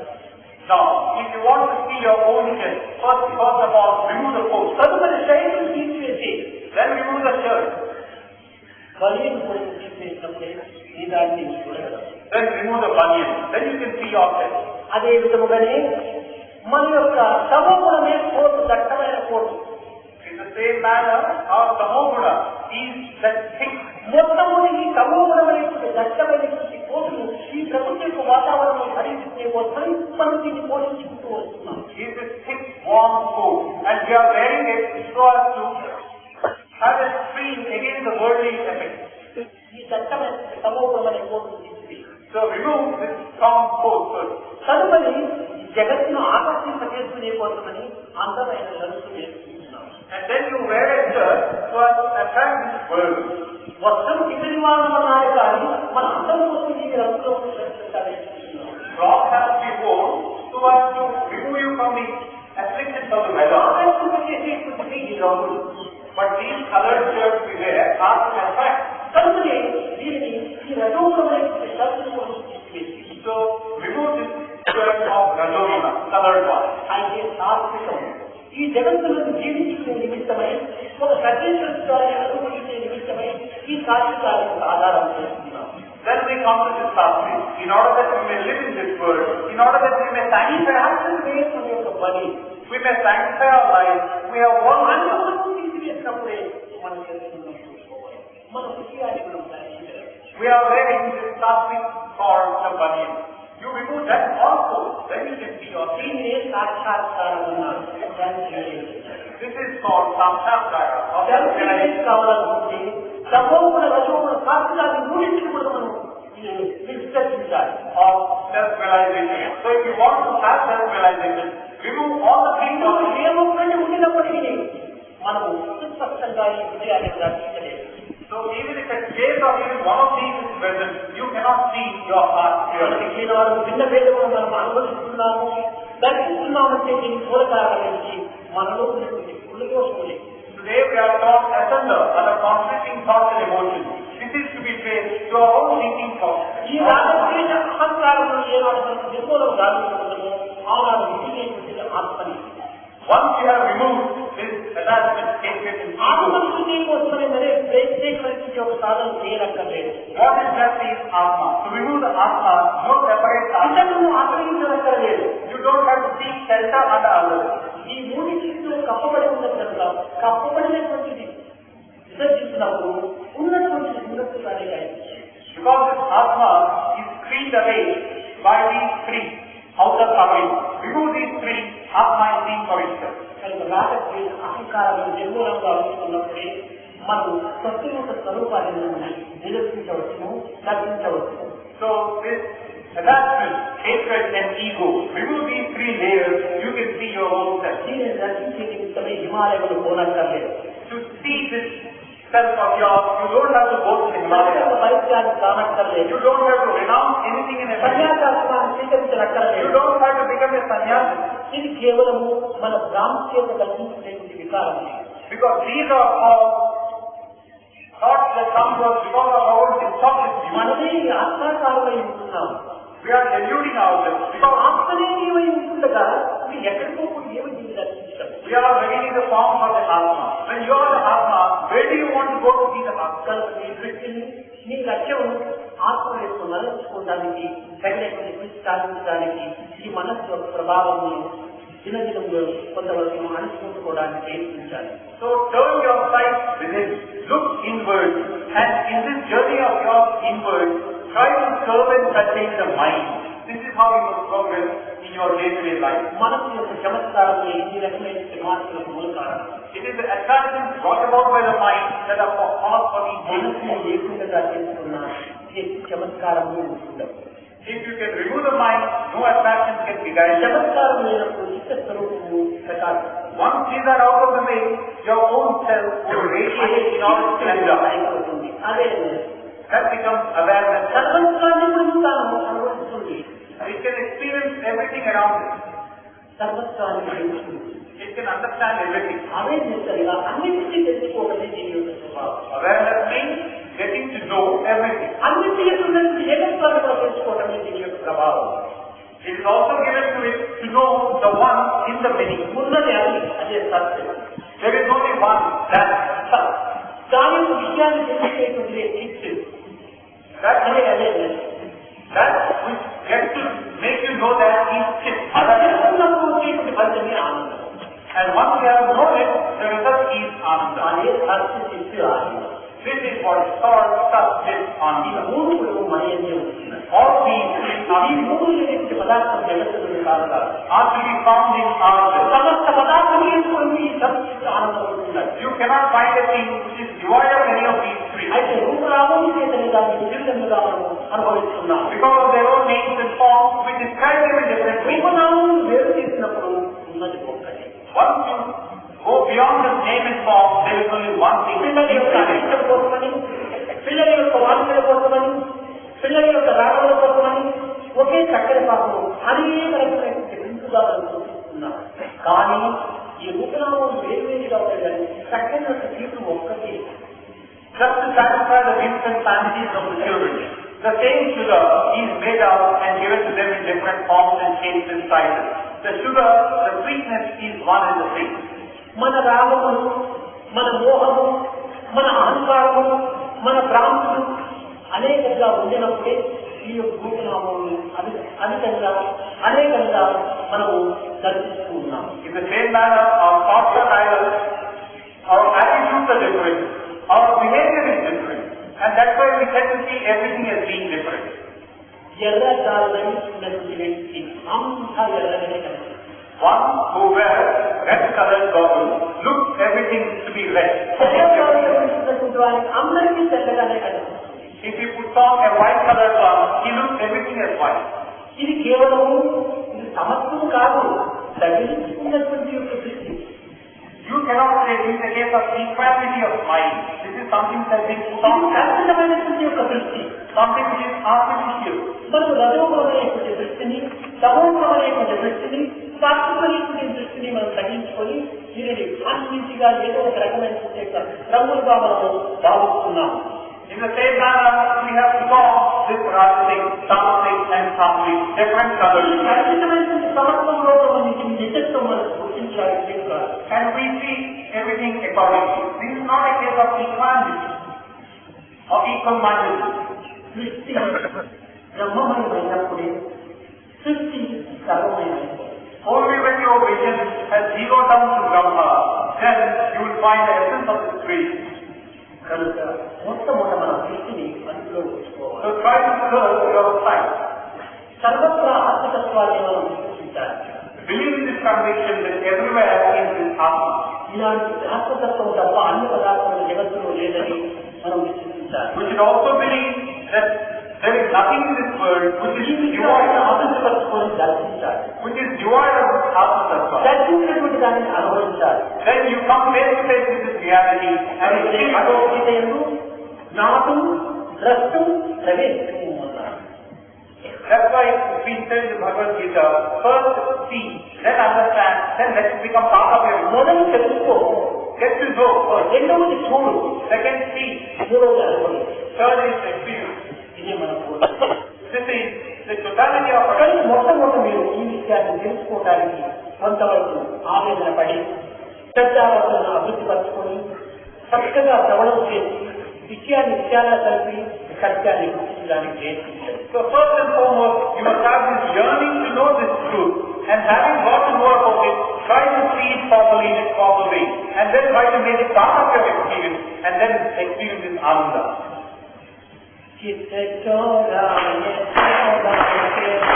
Now, if you want to see your own chest, first of all, remove the coat. తదుపరి శైలిని తీసివేసి Then remove the shirt. బలిని కూడా తీసివేసినప్పుడే నీ దాన్ని చూడగలరు. Then remove the banian. Then you can see your chest. అదే విధముగానే మన యొక్క సమూహమే కోటు, దట్టమైన coat. In the same manner, our samoguna is that thick. మొత్తముడి ఈ సమూహమైనటువంటి దట్టమైనటువంటి కోటును ఈ ప్రకృతి యొక్క వాతావరణం ధరించుకునే కోసమని మనం దీన్ని పోషించుకుంటూ వస్తున్నాం. Is this thick, warm coat, and we are wearing it so as to have a screen against the worldly effects. ఈ దట్టమైన సమూహమైన కోటును తీసుకుని So remove this strong coat first. తదుపరి జగత్తును ఆకర్షింపజేసుకునే కోసమని అందమైన ధనుసు వేసుకుంటున్నాం. And then you wear a shirt so as to attract this world. వర్షం కింద నివారణ అన్నారు కానీ మన అందరం కోసం ఈ రంగులో వేసుకుంటున్నాం. Frock has to be worn so as to remove you from the afflictions of the weather. ఆకర్షింపజేసేటువంటి ఈ రంగులు. But these colored shirts we wear are to attract. కనుకనే దీనిని ఈ రజోగుణమైనటువంటి షర్టును కూడా తీసుకువేసి So remove this shirt of Rajoguna, colored one. అయితే సాత్వికం ఈ జగత్తులను జీవించుకునే నిమిత్తమై ఒక సత్యేశ్వరాన్ని అనుభవించే నిమిత్తమై ఈ సాత్వికాలను ఆధారం చేస్తున్నాం. Then we come to this sattvic, in order that we may live in this world, in order that we may sanctify యొక్క బలి we may sanctify our lives, we have one అనుభవం తీసివేసినప్పుడే మనం తెలుసుకున్నాం. మన విషయాన్ని మనం ధరించాలి. we are wearing this sattvic called the banian. You remove that also, then you can see your feet. దీనినే సాక్షాత్కారం అన్నారు. This is called Sathya Sai కావాలనుకుంటే సమూహ రజోగుణ సాక్షాత్కారాన్ని మూడింటిని కూడా మనం విశ్లేషించాలి. or self-realization. So if you want to have self-realization, remove all the things ఇందులో of ఏ ఒక్కటి ఉండినప్పటికీ మనము సుస్పష్టంగా ఈ విషయాన్ని దర్శించలేదు. So even if a case of even one of these is present, you cannot see your heart clearly. భిన్న భేదములు మనం అనుభవిస్తున్నాము, దర్శిస్తున్నామంటే దీనికి మూలకారణి మనలో ఉన్నటువంటి కులదోషములే. Today we are taught asunder under conflicting thoughts and emotions. This is to be traced to our own thinking thoughts. ఈ రాగద్వేష అహంకారములు ఏనాడు మనకు నిర్మూలం గావించబడమో ఆనాడు విధించేటువంటి ఆత్మని. Once you have removed this attachment, hatred and ego, ఆత్మశుద్ధి కోసమనే మరే ప్రత్యేకమైనటువంటి ఒక సాధన చేయనక్కర్లేదు. what is left is Atma. To remove the Atma, no separate Atma. ఇతరులను ఆశ్రయించనక్కర్లేదు. You don't have to seek shelter under others. ఈ మూడి చుట్టూ కప్పబడి ఉన్న కనుక కప్పబడినటువంటిది విసర్జించినప్పుడు ఉన్నటువంటిది ఉన్నట్టుగానే కనిపిస్తుంది. Because this Atma is screened away by these three outer coverings. Remove these three, Atma is seen for itself. కనుక రాగద్వేష అహంకారాలను నిర్మూలంగా ఉంచుకున్నప్పుడే మనం సత్యముఖ స్వరూపాన్ని నిరూపించవచ్చును, దర్శించవచ్చును. So this attachment, hatred and ego, remove these three layers, you can see your own self. దీనిని దర్శించే నిమిత్తమే హిమాలయములు పోనక్కర్లేదు. To see this self of yours, you don't have to go to the Himalayas. పరిత్యాగం కానక్కర్లేదు. You don't have to renounce anything in a way. సన్యాసాశ్రమాన్ని You స్వీకరించనక్కర్లేదు. don't have to become a sannyasi. ఇది కేవలము మన ప్రాముఖ్యత కల్పించేటువంటి వికారం. Because these are all thoughts that come to us because of our distorted view. మనమే ఈ ఆత్మాకారమై ఉంటున్నాము. We are deluding ourselves because ఆత్మనే నీవై ఉంటుండగా మీరు ఎక్కడికో పోయి ఏమి దీన్ని దర్శించడం. we are revealing the form of the Atma. When you are the Atma, where do you want to go to see the Atma? కనుక ఈ దృష్టిని నీ లక్ష్యం ఆత్మ యొక్క మరల్చుకోవడానికి తగినటువంటి కృషి సాధించడానికి ఈ మనస్సు యొక్క ప్రభావం దినదినంలో కొంతవరకు అణుచుకోవడానికి ప్రయత్నించాలి. So turn your sight within, look inward, and in this journey of yours inward, try to curb and contain the mind. This is how you will progress in your day-to-day life. మనసు యొక్క చమత్కారం ఈ రకమైన మార్పులకు మూల కారణం. It is the attractions brought about by the mind that are cause for these మనసుని లేకుండా చేసుకున్న చమత్కారము ఉండవు. If you can remove the mind, no attractions can be guided. చమత్కారం లేనప్పుడు చిత్త స్వరూపము ప్రకాశం. Once these are out of the way, your own self will radiate in all its splendor. అదే that becomes awareness. సర్వత్రాన్ని పొందుతాను అనుభవిస్తుంది. It can experience everything around it. సర్వత్రాన్ని గ్రహిస్తుంది. It can understand everything. అవేలా అన్నింటినీ తెలుసుకోవడమే దీని యొక్క స్వభావం. Awareness means getting to know everything. అన్నింటి యొక్క ఏకత్వాన్ని తెలుసుకోవడమే దీని యొక్క ప్రభావం. It is also given to it to know the one in the many. ఉన్నది అదే సత్యం. There is only one, that Sat. దాని యొక్క విషయాన్ని తెలిసేటువంటి శిక్ష అదే awareness. That which gets to make you know that is Chit. అన్నప్పుడు వచ్చేటువంటి ఫలితమే ఆనందం. And once you have known it, the result is Ananda. అదే సత్య శిక్ష ఆనందం. This is what is called Sat Chit ఈ Ananda. మూడు కూడా మన ఎందే ఉంటున్నాయి. All these ఈ మూడు లేని పదార్థం జగత్తులో కాదు are to be found in ourselves. సమస్త పదార్థం ఏంటంటే ఈ సత్య ఆనందం ఉంటున్నాయి. You cannot find a thing which is devoid of any of these three. అయితే రూపరామం చేతని దాన్ని విభిన్నంగా మనం అనుభవిస్తున్నాం. Because of their own names and forms, we describe them in different ways. రూపనామం వేరు చేసినప్పుడు ఉన్నది ఒక్కటే. Once you go beyond the name and form, there is only one thing. పిల్లల యొక్క అభిష్టం కోసమని, పిల్లల యొక్క వాంఛల కోసమని, పిల్లల యొక్క రాగముల కోసమని ఒకే చక్కని పాపము అనేక రకమైనటువంటి వింటుగా మనం చూపిస్తున్నాం. కానీ ఈ రూపనామం వేరువేరుగా ఉంటాయి. చక్కని యొక్క తీర్పు ఒక్కటి. Just to satisfy the whims and fantasies of the children. The same sugar is made out and given to them in different forms and shapes and sizes. The sugar, the sweetness is one and the same. మన రాగములు, మన మోహము, మన అహంకారము, మన భ్రాంతులు అనేకంగా ఉండినప్పుడే ఈ యొక్క రూపనామములు అధికంగా అనేకంగా మనము దర్శిస్తూ ఉన్నాం. In the same manner, our thoughts are idols, our attitudes are different, our behavior is different, and that's why we tend to see everything as being different. ఎర్రగాలని ఉన్నటువంటి వ్యక్తి అంతా ఎర్రగానే కనిపిస్తుంది. One who wears red-colored goggles looks everything to be red. అందరికీ తెల్లగానే కనిపిస్తుంది. If he puts on a white-colored one, he looks everything as white. ఇది కేవలము ఇది సమత్వం కాదు, తగిలించుకున్నటువంటి యొక్క దృష్టి. You cannot say this is a case of equality of mind. This is something that is put on శాశ్వతమైనటువంటి యొక్క దృష్టి, something which is artificial. మనకు రజోగుణమైనటువంటి దృష్టిని, తమోగుణమైనటువంటి దృష్టిని, శాశ్వతమైనటువంటి దృష్టిని మనం తగ్గించుకొని దీనిని అన్నింటిగా ఏదో ఒక రకమైనటువంటి యొక్క రంగులుగా మనం భావిస్తున్నాము. In the same manner, we have formed this rajasic, tamasic and sattvic, different colors. ఖచ్చితమైనటువంటి సమత్వంలో మనకి నిజత్వం మనకు గుర్తించడానికి కాదు. And we see everything accordingly. This is not a case of equality or equal-mindedness. దృష్టి బ్రహ్మమయమైనప్పుడే సృష్టి సర్వమైనది. Only when your vision has zeroed down to Brahma, then you will find the essence of this creation. కనుక మొట్టమొదట మన దృష్టిని అందులో ఉంచుకోవాలి. So try to curb your sight. సర్వత్రా ఆత్మతత్వాన్ని మనం విశ్వసించాలి. Believe in this conviction that everywhere is this Atma. ఇలాంటి ఆత్మతత్వం తప్ప అన్ని పదార్థాలు జగత్తులో లేదని మనం విశ్వసించాలి. We should also believe that there is nothing in this world which is devoid of ఆత్మతత్వాన్ని దర్శించాలి. which is devoid of this Atma Tattva. దర్శించినటువంటి దానిని అనుభవించాలి. Then you come face to face with this reality and you see Bhagavad Gita యందు జ్ఞాతం, ద్రష్టం, ప్రవేశము అన్నారు. That's why it's been said in the Bhagavad Gita, first see, then understand, then let it become part of your life. మొదలు తెలుసుకో, Get to know first. రెండవది చూడు, Second, see. మూడవది అనుభవించు. Third is experience. ఇదే మన కోరిక. This is the totality of our కానీ మొట్టమొదటి మీరు ఈ విషయాన్ని తెలుసుకోవడానికి కొంతవరకు ఆవేదన పడి శ్రద్ధావసరను అభివృద్ధి పరచుకొని చక్కగా శ్రవణం చేసి ఈ నిత్యాన్ని నిత్యాలా కలిపి సత్యాన్ని గుర్తించడానికి నేర్పించారు. So first and foremost, you must have this yearning to know this truth, and having got to know about it, try to see it properly in its proper way, and then try to make it part of your experience, and then experience is Ananda. चित्त चोराय चोराय